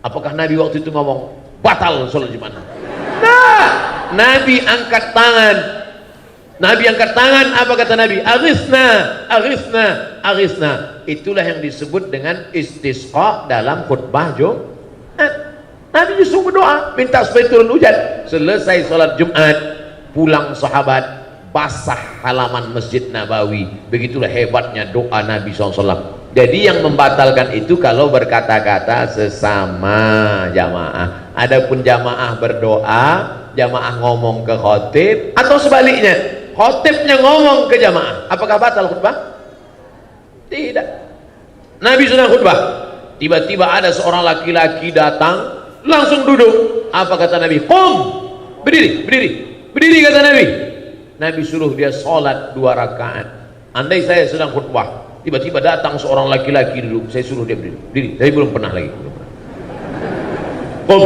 Apakah Nabi waktu itu ngomong batal sholat Jumat? Nah, Nabi angkat tangan. Nabi angkat tangan, apa kata Nabi? Aghithna, aghithna, aghithna. Itulah yang disebut dengan istisqa dalam khutbah Jumat. Nabi justru berdoa, minta supaya turun hujan. Selesai sholat Jumat, pulang sahabat, basah halaman Masjid Nabawi. Begitulah hebatnya doa Nabi SAW. Jadi yang membatalkan itu kalau berkata-kata sesama jamaah. Adapun jamaah berdoa, jamaah ngomong ke khotib, atau sebaliknya, khotibnya ngomong ke jamaah, apakah batal khutbah? Tidak. Nabi sedang khutbah, tiba-tiba ada seorang laki-laki datang, langsung duduk. Apa kata Nabi? Qum, berdiri, berdiri, berdiri kata Nabi. Nabi suruh dia sholat 2 rakaat. Andai saya sedang khutbah, tiba-tiba datang seorang laki-laki duduk, saya suruh dia berdiri, berdiri. Saya belum pernah lagi. Qum,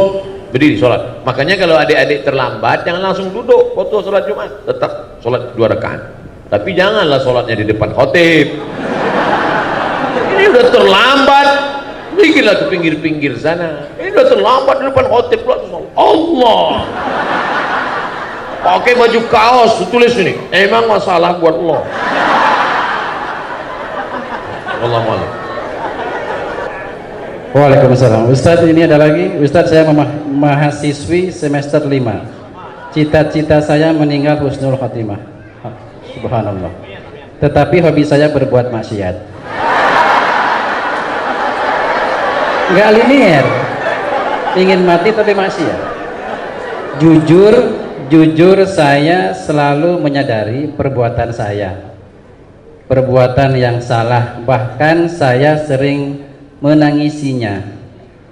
berdiri sholat. Makanya kalau adik-adik terlambat, jangan langsung duduk waktu sholat Jumat, tetap sholat 2 rakaat. Tapi janganlah sholatnya di depan khotib. Ini udah terlambat, bikinlah ke pinggir-pinggir sana. Ini udah terlambat di depan khotib. Allah, pakai baju kaos, tulis ini, emang masalah buat Allah. Wallahualam. Waalaikumsalam. Ustadz, ini ada lagi. Ustadz, saya mahasiswi semester 5. Cita-cita saya meninggal husnul khotimah. Subhanallah. Tetapi hobi saya berbuat maksiat. Enggak linear. Ingin mati tapi maksiat. Jujur jujur saya selalu menyadari perbuatan saya, perbuatan yang salah, bahkan saya sering menangisinya.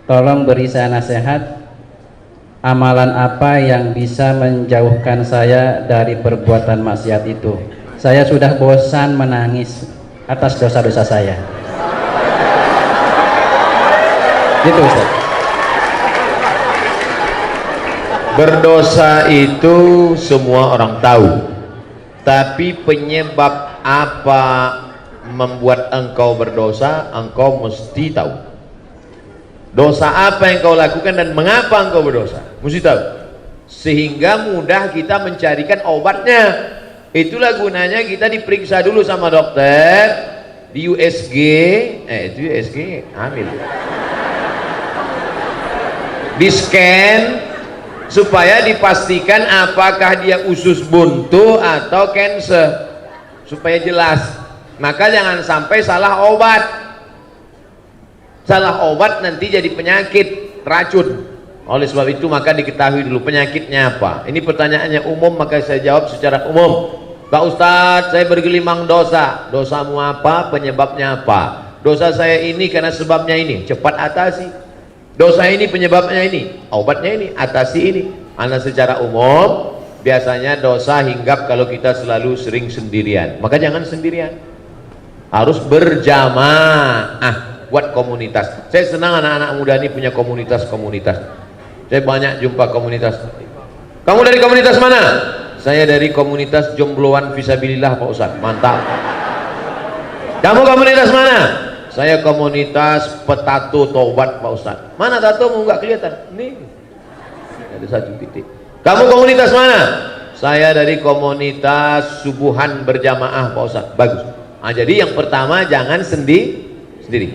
Tolong beri saya nasihat, amalan apa yang bisa menjauhkan saya dari perbuatan maksiat itu. Saya sudah bosan menangis atas dosa-dosa saya. Gitu Ustaz. Berdosa itu semua orang tahu, tapi penyebab apa membuat engkau berdosa, engkau mesti tahu. Dosa apa yang kau lakukan dan mengapa engkau berdosa, mesti tahu. Sehingga mudah kita mencarikan obatnya. Itulah gunanya kita diperiksa dulu sama dokter di USG, itu USG hamil, di scan supaya dipastikan apakah dia usus buntu atau cancer, supaya jelas. Maka jangan sampai salah obat. Salah obat nanti jadi penyakit, racun. Oleh sebab itu maka diketahui dulu penyakitnya apa. Ini pertanyaannya umum, maka saya jawab secara umum. Pak Ustadz, saya bergelimang dosa. Dosamu apa? Penyebabnya apa? Dosa saya ini karena sebabnya ini. Cepat atasi. Dosa ini penyebabnya ini. Obatnya ini, atasi ini. Karena secara umum biasanya dosa hinggap kalau kita selalu sering sendirian. Maka jangan sendirian. Harus berjamaah. Buat komunitas. Saya senang anak-anak muda ini punya komunitas-komunitas. Saya banyak jumpa komunitas. Kamu dari komunitas mana? Saya dari komunitas jombloan fisabilillah Pak Ustadz. Mantap. Kamu komunitas mana? Saya komunitas petato tobat Pak Ustadz. Mana tatomu nggak kelihatan? Nih, ada satu titik. Kamu komunitas mana? Saya dari komunitas subuhan berjamaah Pak Ustadz. Bagus. Nah, jadi yang pertama jangan sendiri,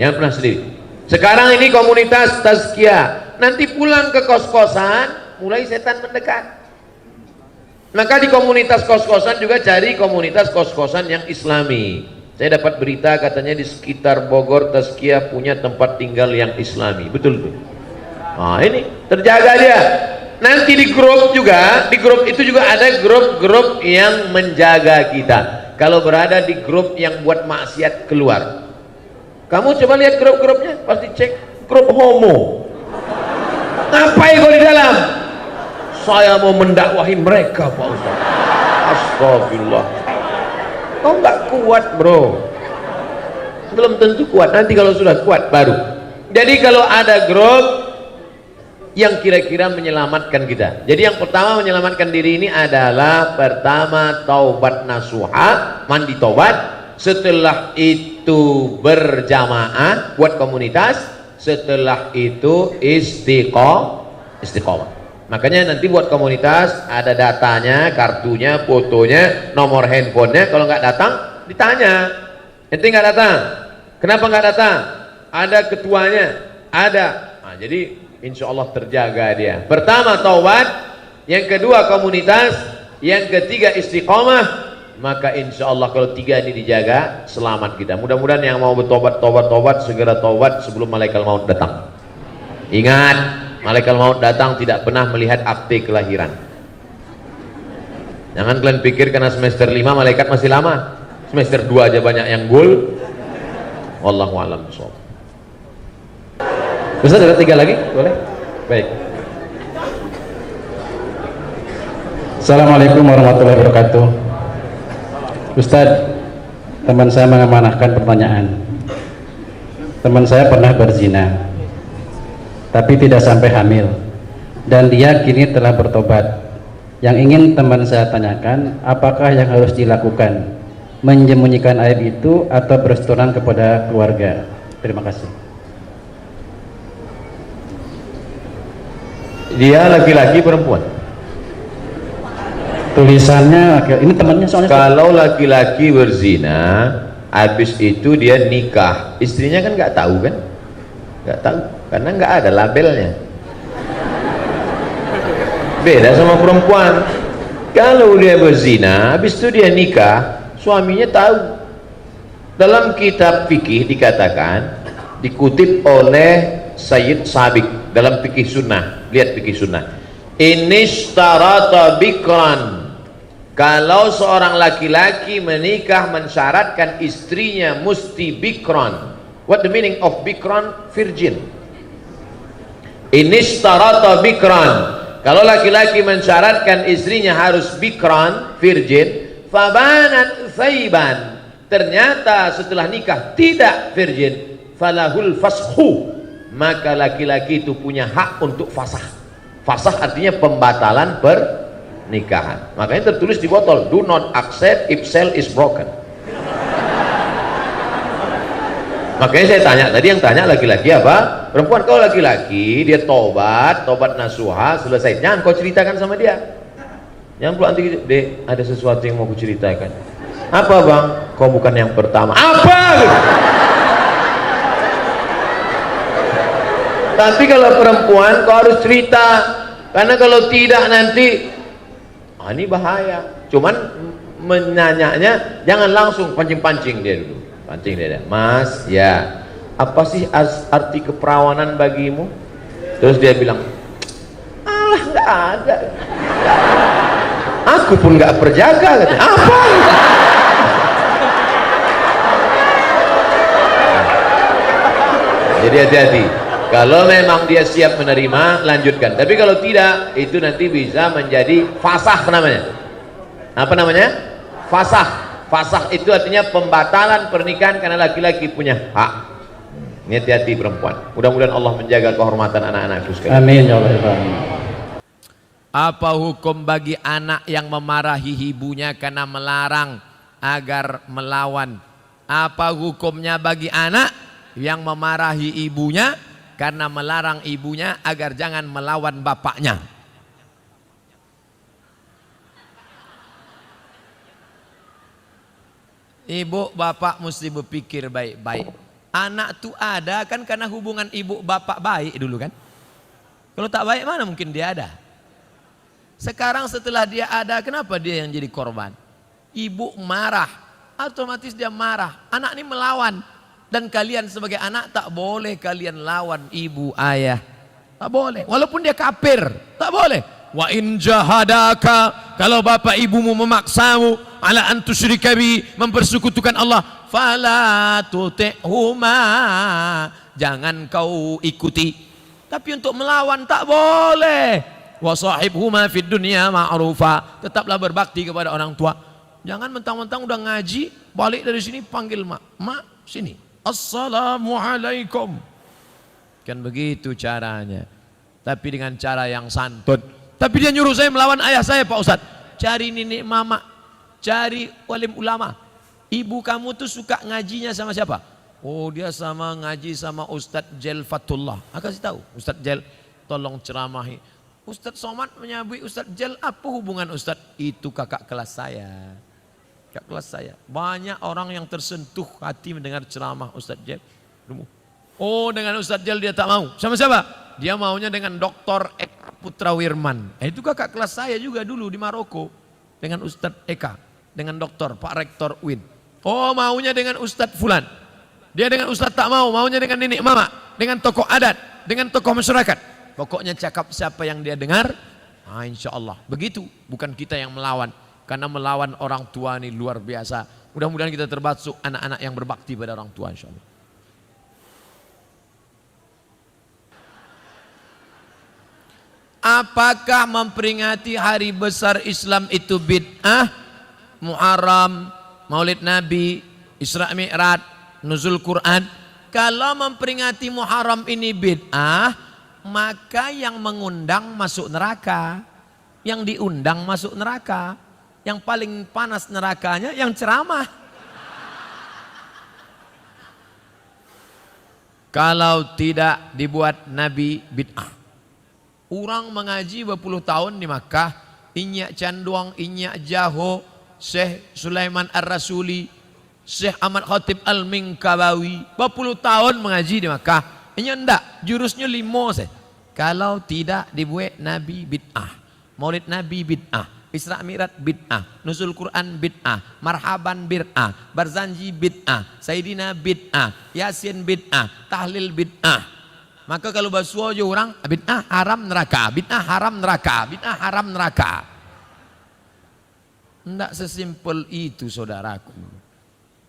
jangan pernah sendiri. Sekarang ini komunitas tazkiyah. Nanti pulang ke kos-kosan, mulai setan mendekat. Maka di komunitas kos-kosan juga cari komunitas kos-kosan yang islami. Saya dapat berita katanya di sekitar Bogor tazkiyah punya tempat tinggal yang islami. Betul tuh. Nah ini terjaga dia. Nanti di grup juga, di grup itu juga ada grup-grup yang menjaga kita. Kalau berada di grup yang buat maksiat keluar. Kamu coba lihat grup-grupnya, pasti cek grup homo. Ngapain kau di dalam? Saya mau mendakwahi mereka Pak Ustaz. Astagfirullah. Kau nggak kuat bro. Belum tentu kuat. Nanti kalau sudah kuat baru. Jadi kalau ada grup yang kira-kira menyelamatkan kita. Jadi yang pertama menyelamatkan diri ini adalah pertama taubat nasuha, mandi taubat. Setelah itu berjamaah buat komunitas. Setelah itu istiqomah. Makanya nanti buat komunitas ada datanya, kartunya, fotonya, nomor handphonenya. Kalau nggak datang ditanya, ente nggak datang, kenapa nggak datang? Ada ketuanya, ada. Nah, jadi insya Allah terjaga dia. Pertama taubat, yang kedua komunitas, yang ketiga istiqomah. Maka insya Allah kalau tiga ini dijaga, selamat kita. Mudah-mudahan yang mau bertobat, tobat segera tobat sebelum malaikat maut datang. Ingat, malaikat maut datang tidak pernah melihat akte kelahiran. Jangan kalian pikir karena semester 5 malaikat masih lama. Semester 2 aja banyak yang gol. Wallahu a'lam bishawab. Ustaz ada 3 lagi? Boleh? Baik. Assalamualaikum warahmatullahi wabarakatuh. Ustaz, teman saya mengamanahkan pertanyaan. Teman saya pernah berzina, tapi tidak sampai hamil, dan dia kini telah bertobat. Yang ingin teman saya tanyakan, apakah yang harus dilakukan? Menyembunyikan aib itu atau berseturan kepada keluarga? Terima kasih. Dia laki-laki perempuan? Tulisannya, ini temannya soalnya. Kalau laki-laki berzina, habis itu dia nikah, istrinya kan nggak tahu kan? Nggak tahu, karena nggak ada labelnya. Beda sama perempuan. Kalau dia berzina, habis itu dia nikah, suaminya tahu. Dalam kitab fikih dikatakan, dikutip oleh Sayyid Sabiq dalam fikih sunnah. Lihat fikih sunnah. Inishtarata bikran, kalau seorang laki-laki menikah mensyaratkan istrinya mesti bikran. What the meaning of bikran? Virgin. Inishtarata bikran, kalau laki-laki mensyaratkan istrinya harus bikran, virgin, fabanat thaiban, ternyata setelah nikah tidak virgin, falahul fashu, maka laki-laki itu punya hak untuk fasah. Fasah artinya pembatalan pernikahan. Makanya tertulis di botol, do not accept if cell is broken. Makanya saya tanya tadi, yang tanya laki-laki apa? Perempuan. Kalau laki-laki dia tobat nasuha, selesai. Jangan kau ceritakan sama dia. Jangan pula nanti, dek, ada sesuatu yang mau ku ceritakan. Apa bang? Kau bukan yang pertama. Apa? Tapi kalau perempuan kau harus cerita, karena kalau tidak nanti ini bahaya. Cuman menanyanya jangan langsung pancing-pancing dia dulu. Pancing dia, Mas, ya, apa sih arti keperawanan bagimu? Terus dia bilang, alah, nggak ada. Aku pun nggak perjaga, katanya. Apa? Jadi hati-hati. Kalau memang dia siap menerima, lanjutkan. Tapi kalau tidak, itu nanti bisa menjadi fasah namanya. Apa namanya? Fasah. Fasah itu artinya pembatalan pernikahan karena laki-laki punya hak. Ini hati-hati perempuan. Mudah-mudahan Allah menjaga kehormatan anak-anakku sekalian. Amin ya Allah. Apa hukum bagi anak yang memarahi ibunya karena melarang agar melawan? Apa hukumnya bagi anak yang memarahi ibunya karena melarang ibunya agar jangan melawan bapaknya? Ibu bapak mesti berpikir baik-baik. Anak tuh ada kan karena hubungan ibu bapak baik dulu kan. Kalau tak baik mana mungkin dia ada. Sekarang setelah dia ada, kenapa dia yang jadi korban? Ibu marah, otomatis dia marah. Anak ini melawan. Dan kalian sebagai anak tak boleh kalian lawan ibu ayah. Tak boleh. Walaupun dia kafir, tak boleh. Wa in jahadaka, kalau bapak ibumu memaksamu ala an tusyrika bi, mempersekutukan Allah, fala tuti'huma, jangan kau ikuti. Tapi untuk melawan tak boleh. Wa sahibhuma fid dunya ma'rufa, tetaplah berbakti kepada orang tua. Jangan mentang-mentang udah ngaji, balik dari sini panggil mak. Mak, sini. Assalamualaikum. Kan begitu caranya. Tapi dengan cara yang santun. Tapi dia nyuruh saya melawan ayah saya, Pak Ustadz. Cari nenek mama, cari walim ulama. Ibu kamu tuh suka ngajinya sama siapa? Oh, dia sama ngaji sama Ustadz Jel Fatullah. Aku kasih tahu, Ustadz Jel tolong ceramahi. Ustadz Somad menyabui Ustadz Jel, apa hubungan Ustadz? Itu kakak kelas saya. Kakak kelas saya. Banyak orang yang tersentuh hati mendengar ceramah Ustadz Jel. Oh, dengan Ustadz Jel dia tak mau. Sama siapa? Dia maunya dengan Dr. Eka Putra Wirman. Itu kakak kelas saya juga dulu di Maroko. Dengan Ustadz Eka. Dengan doktor, Pak Rektor Win. Oh, maunya dengan Ustadz Fulan. Dia dengan Ustadz tak mau. Maunya dengan nenek mama. Dengan tokoh adat. Dengan tokoh masyarakat. Pokoknya cakap siapa yang dia dengar. Insya Allah. Begitu. Bukan kita yang melawan. Karena melawan orang tua ini luar biasa. Mudah-mudahan kita termasuk anak-anak yang berbakti pada orang tua, insya Allah. Apakah memperingati hari besar Islam itu bid'ah? Muharram, Maulid Nabi, Isra Mi'raj, Nuzul Quran. Kalau memperingati Muharram ini bid'ah, maka yang mengundang masuk neraka. Yang diundang masuk neraka. Yang paling panas nerakanya yang ceramah. Kalau tidak dibuat Nabi bid'ah. Orang mengaji berpuluh tahun di Makkah, Inyak Canduang, Inyak Jaho, Syekh Sulaiman Ar-Rasuli, Syekh Ahmad Khatib Al-Minkabawi, berpuluh tahun mengaji di Makkah. Ini enggak, jurusnya 5 saya. Kalau tidak dibuat Nabi bid'ah, Maulid Nabi bid'ah, Isra Mi'raj bid'ah, Nuzul Quran bid'ah, Marhaban bid'ah, Barzanji bid'ah, Sayyidina bid'ah, Yasin bid'ah, Tahlil bid'ah. Maka kalau basuh aja orang, bid'ah haram neraka, bid'ah haram neraka, bid'ah haram neraka. Tidak sesimpel itu saudaraku.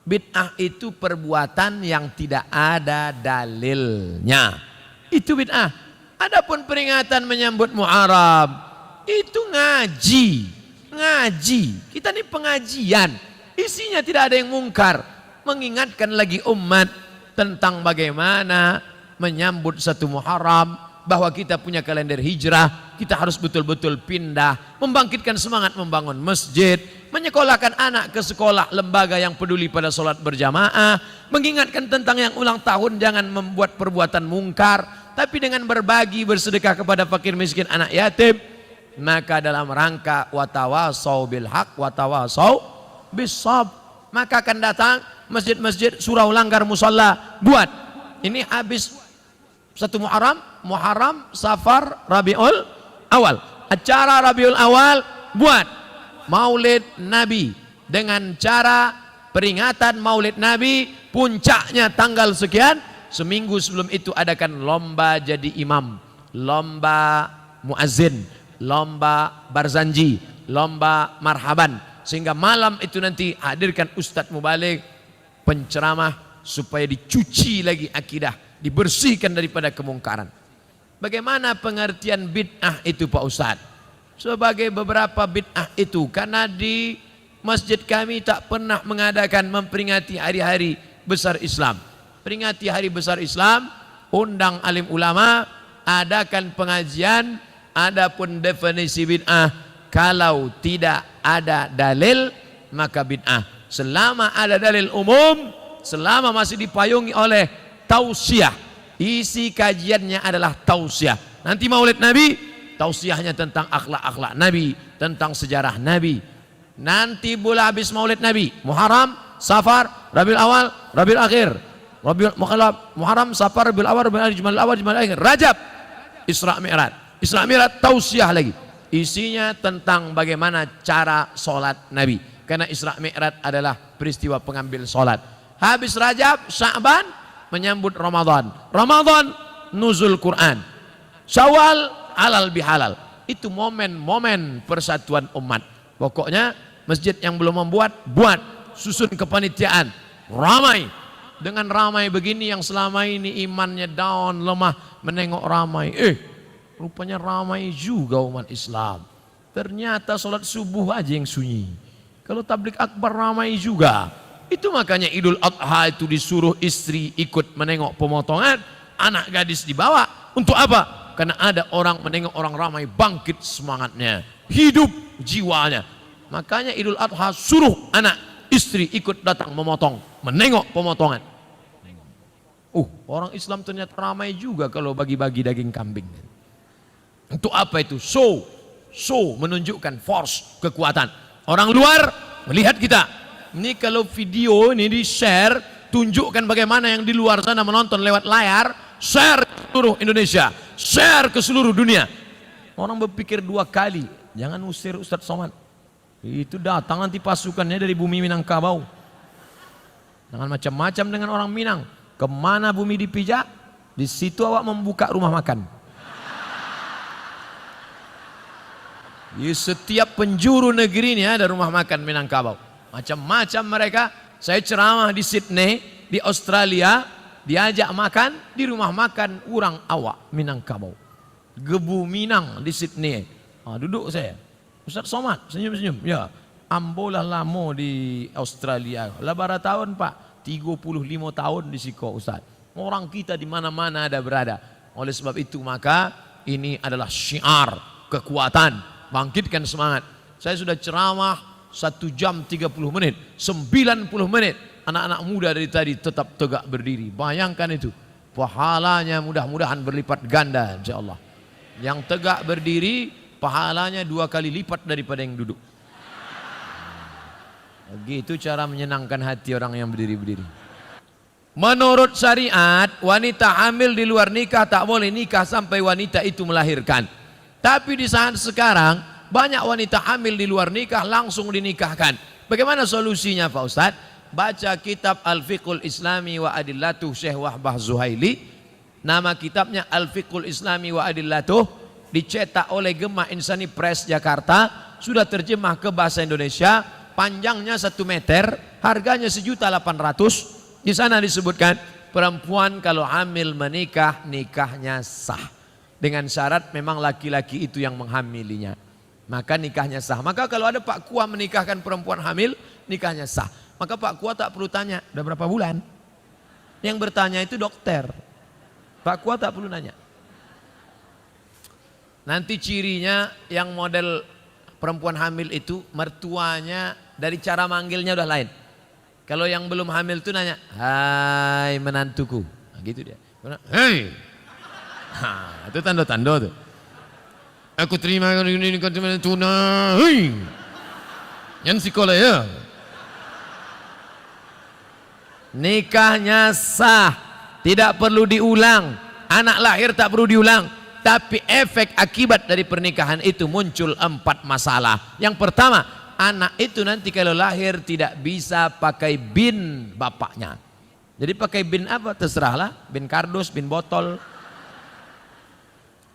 Bid'ah itu perbuatan yang tidak ada dalilnya. Itu bid'ah. Adapun peringatan menyambut Muharram, itu ngaji. Ngaji. Kita ini pengajian. Isinya tidak ada yang mungkar. Mengingatkan lagi umat tentang bagaimana menyambut satu Muharram, bahwa kita punya kalender hijrah, kita harus betul-betul pindah, membangkitkan semangat membangun masjid, menyekolahkan anak ke sekolah lembaga yang peduli pada sholat berjamaah, mengingatkan tentang yang ulang tahun jangan membuat perbuatan mungkar, tapi dengan berbagi bersedekah kepada fakir miskin anak yatim. Maka dalam rangka watawasau bil haq watawasau bis sabr, maka akan datang masjid-masjid surau langgar musalla buat. Ini habis satu Muharram, Safar, Rabiul Awal. Acara Rabiul Awal buat Maulid Nabi dengan cara peringatan Maulid Nabi, puncaknya tanggal sekian. Seminggu sebelum itu adakan lomba jadi imam, lomba muazzin, lomba barzanji, lomba marhaban, sehingga malam itu nanti hadirkan ustadz mubaligh penceramah supaya dicuci lagi akidah, dibersihkan daripada kemungkaran. Bagaimana pengertian bid'ah itu Pak Ustadz? Sebagai beberapa bid'ah itu, karena di masjid kami tak pernah mengadakan memperingati hari-hari besar Islam. Peringati hari besar Islam, undang alim ulama, adakan pengajian. Adapun definisi bid'ah, kalau tidak ada dalil maka bid'ah. Selama ada dalil umum, selama masih dipayungi oleh tausiah, isi kajiannya adalah tausiah. Nanti Maulid Nabi, tausiahnya tentang akhlak-akhlak Nabi, tentang sejarah Nabi. Nanti bulan habis Maulid Nabi, Muharram, Safar, Rabiul Awal, Rabiul Akhir, Muharram, Safar, Rabiul Awal, Rabiul Akhir, Jumadil Awal, Jumadil Akhir, Rajab, Isra Mi'raj. Isra Mi'raj tausiah lagi. Isinya tentang bagaimana cara sholat Nabi. Karena Isra Mi'raj adalah peristiwa pengambil sholat. Habis Rajab, Sya'ban, menyambut Ramadan. Ramadan, nuzul Quran. Syawal, halal bihalal. Itu momen-momen persatuan umat. Pokoknya masjid yang belum membuat, buat. Susun kepanitiaan. Ramai. Dengan ramai begini yang selama ini imannya down, lemah, menengok ramai. Rupanya ramai juga umat Islam. Ternyata sholat subuh aja yang sunyi. Kalau tablik akbar ramai juga. Itu makanya Idul Adha itu disuruh istri ikut menengok pemotongan, anak gadis dibawa. Untuk apa? Karena ada orang menengok orang ramai, bangkit semangatnya, hidup jiwanya. Makanya Idul Adha suruh anak istri ikut datang memotong, menengok pemotongan. Orang Islam ternyata ramai juga kalau bagi-bagi daging kambing. Untuk apa itu? Show menunjukkan force, kekuatan. Orang luar melihat kita. Ini kalau video ini di share, tunjukkan bagaimana yang di luar sana menonton lewat layar, share ke seluruh Indonesia, share ke seluruh dunia. Orang berpikir dua kali, jangan usir Ustadz Somad. Itu datang nanti pasukannya dari bumi Minangkabau. Jangan macam-macam dengan orang Minang. Kemana bumi dipijak, di situ awak membuka rumah makan. Di setiap penjuru negeri ini ada rumah makan Minangkabau. Macam-macam mereka. Saya ceramah di Sydney, di Australia, diajak makan di rumah makan orang awak Minangkabau. Gebu Minang di Sydney. Duduk saya. Ustadz Somad, senyum-senyum. Ya, ambolah lama di Australia. Labara tahun Pak, 35 tahun di Siko Ustadz. Orang kita di mana-mana ada berada. Oleh sebab itu maka ini adalah syiar kekuatan. Bangkitkan semangat. Saya sudah ceramah 1 jam 30 menit, 90 menit. Anak-anak muda dari tadi tetap tegak berdiri. Bayangkan itu. Pahalanya mudah-mudahan berlipat ganda insyaallah. Yang tegak berdiri pahalanya 2 kali lipat daripada yang duduk. Begitu cara menyenangkan hati orang yang berdiri-berdiri. Menurut syariat, wanita hamil di luar nikah tak boleh nikah sampai wanita itu melahirkan. Tapi di saat sekarang banyak wanita hamil di luar nikah langsung dinikahkan. Bagaimana solusinya Pak Ustadz? Baca kitab Al-Fiqhul Islami wa Adillatuh Syekh Wahbah Zuhaili. Nama kitabnya Al-Fiqhul Islami wa Adillatuh, dicetak oleh Gema Insani Press Jakarta, sudah terjemah ke bahasa Indonesia, panjangnya 1 meter, harganya 1.800.000. Di sana disebutkan perempuan kalau hamil menikah, nikahnya sah. Dengan syarat memang laki-laki itu yang menghamilinya, maka nikahnya sah. Maka kalau ada Pak Kua menikahkan perempuan hamil, nikahnya sah. Maka Pak Kua tak perlu tanya, udah berapa bulan? Yang bertanya itu dokter. Pak Kua tak perlu nanya. Nanti cirinya yang model perempuan hamil itu, mertuanya dari cara manggilnya udah lain. Kalau yang belum hamil itu nanya, hai menantuku. Nah, gitu dia. Hei. Nah, itu tanda-tanda tuh. Aku terima ini tuna. Hei. Yang sekolah ya. Nikahnya sah, tidak perlu diulang. Anak lahir tak perlu diulang. Tapi efek akibat dari pernikahan itu muncul 4 masalah. Yang pertama, anak itu nanti kalau lahir tidak bisa pakai bin bapaknya. Jadi pakai bin apa? Terserahlah. Bin kardus, bin botol.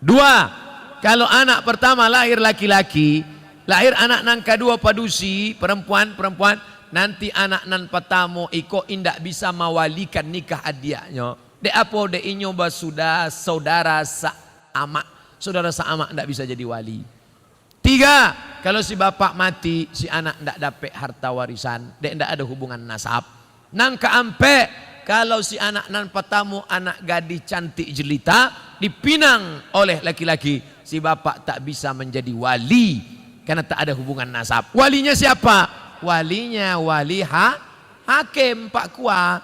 2, kalau anak pertama lahir laki-laki, lahir anak nan kedua padusi, perempuan, nanti anak nan pertama iko indak bisa mawalikan nikah adiaknya. De apo de inyo sudah saudara sama, saudara sama ndak bisa jadi wali. 3, kalau si bapak mati, si anak ndak dapat harta warisan, de ndak ada hubungan nasab. Nang keampe, kalau si anak nan pertama anak gadis cantik jelita dipinang oleh laki-laki, si bapak tak bisa menjadi wali karena tak ada hubungan nasab. Walinya siapa? Walinya wali hakim Pak Kua.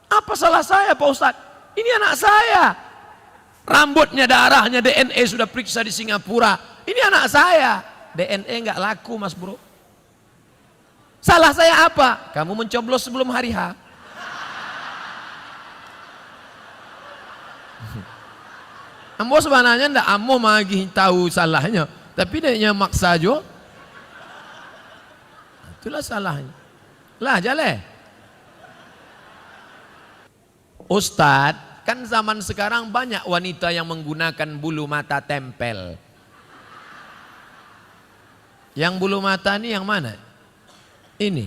Apa salah saya Pak Ustadz? Ini anak saya. Rambutnya, darahnya, DNA sudah periksa di Singapura. Ini anak saya. DNA nggak laku mas bro. Salah saya apa? Kamu mencoblos sebelum hari H. Ambo sebenarnya ndak ambo magi tahu salahnya, tapi dia maksa jo. Itulah salahnya. Lah jale. Ustadz, kan zaman sekarang banyak wanita yang menggunakan bulu mata tempel. Yang bulu mata ini yang mana? Ini.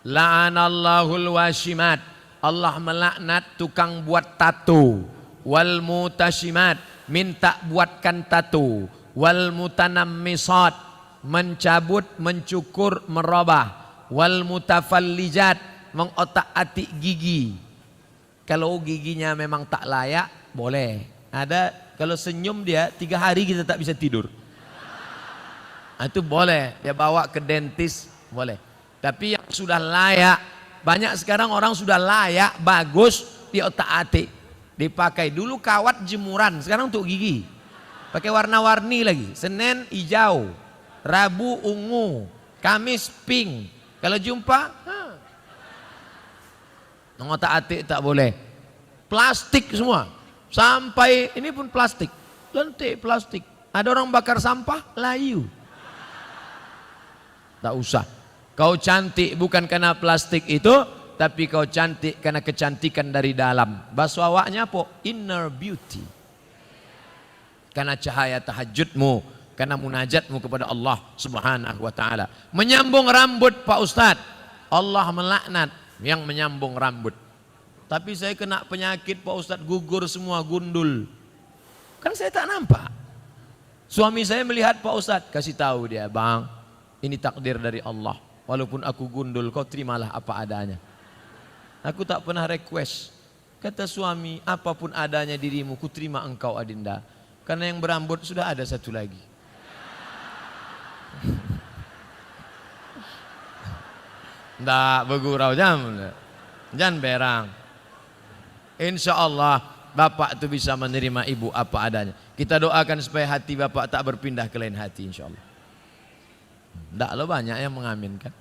La'anallahul washimat. Allah melaknat tukang buat tato. Wal mutashimat, minta buatkan tato. Wal mutanammisat, mencabut, mencukur, merubah. Wal mutafallijat, mengotak-atik gigi. Kalau giginya memang tak layak, boleh. Ada kalau senyum dia 3 hari kita tak bisa tidur. Itu boleh, dia bawa ke dentis, boleh. Tapi yang sudah layak, banyak sekarang orang sudah layak, bagus, di otak-atik. Dipakai dulu kawat jemuran, sekarang untuk gigi. Pakai warna-warni lagi. Senin hijau, Rabu ungu, Kamis pink. Kalau jumpa, otak-atik tak boleh. Plastik semua. Sampai ini pun plastik. Lentik plastik. Ada orang bakar sampah, layu. Tak usah. Kau cantik bukan karena plastik itu, tapi kau cantik karena kecantikan dari dalam. Bahasa awaknya apa? Inner beauty. Karena cahaya tahajudmu, karena munajatmu kepada Allah Subhanahu wa taala. Menyambung rambut Pak Ustadz, Allah melaknat yang menyambung rambut. Tapi saya kena penyakit Pak Ustadz, gugur semua, gundul. Kan saya tak nampak. Suami saya melihat Pak Ustadz, kasih tahu dia, bang, ini takdir dari Allah. Walaupun aku gundul, kau terimalah apa adanya. Aku tak pernah request. Kata suami, apapun adanya dirimu, ku terima engkau Adinda. Karena yang berambut sudah ada satu lagi. Ndak bergurau jangan berang. Insya Allah bapak itu bisa menerima ibu apa adanya. Kita doakan supaya hati bapak tak berpindah ke lain hati insya Allah. Ndak lo banyak yang mengaminkan.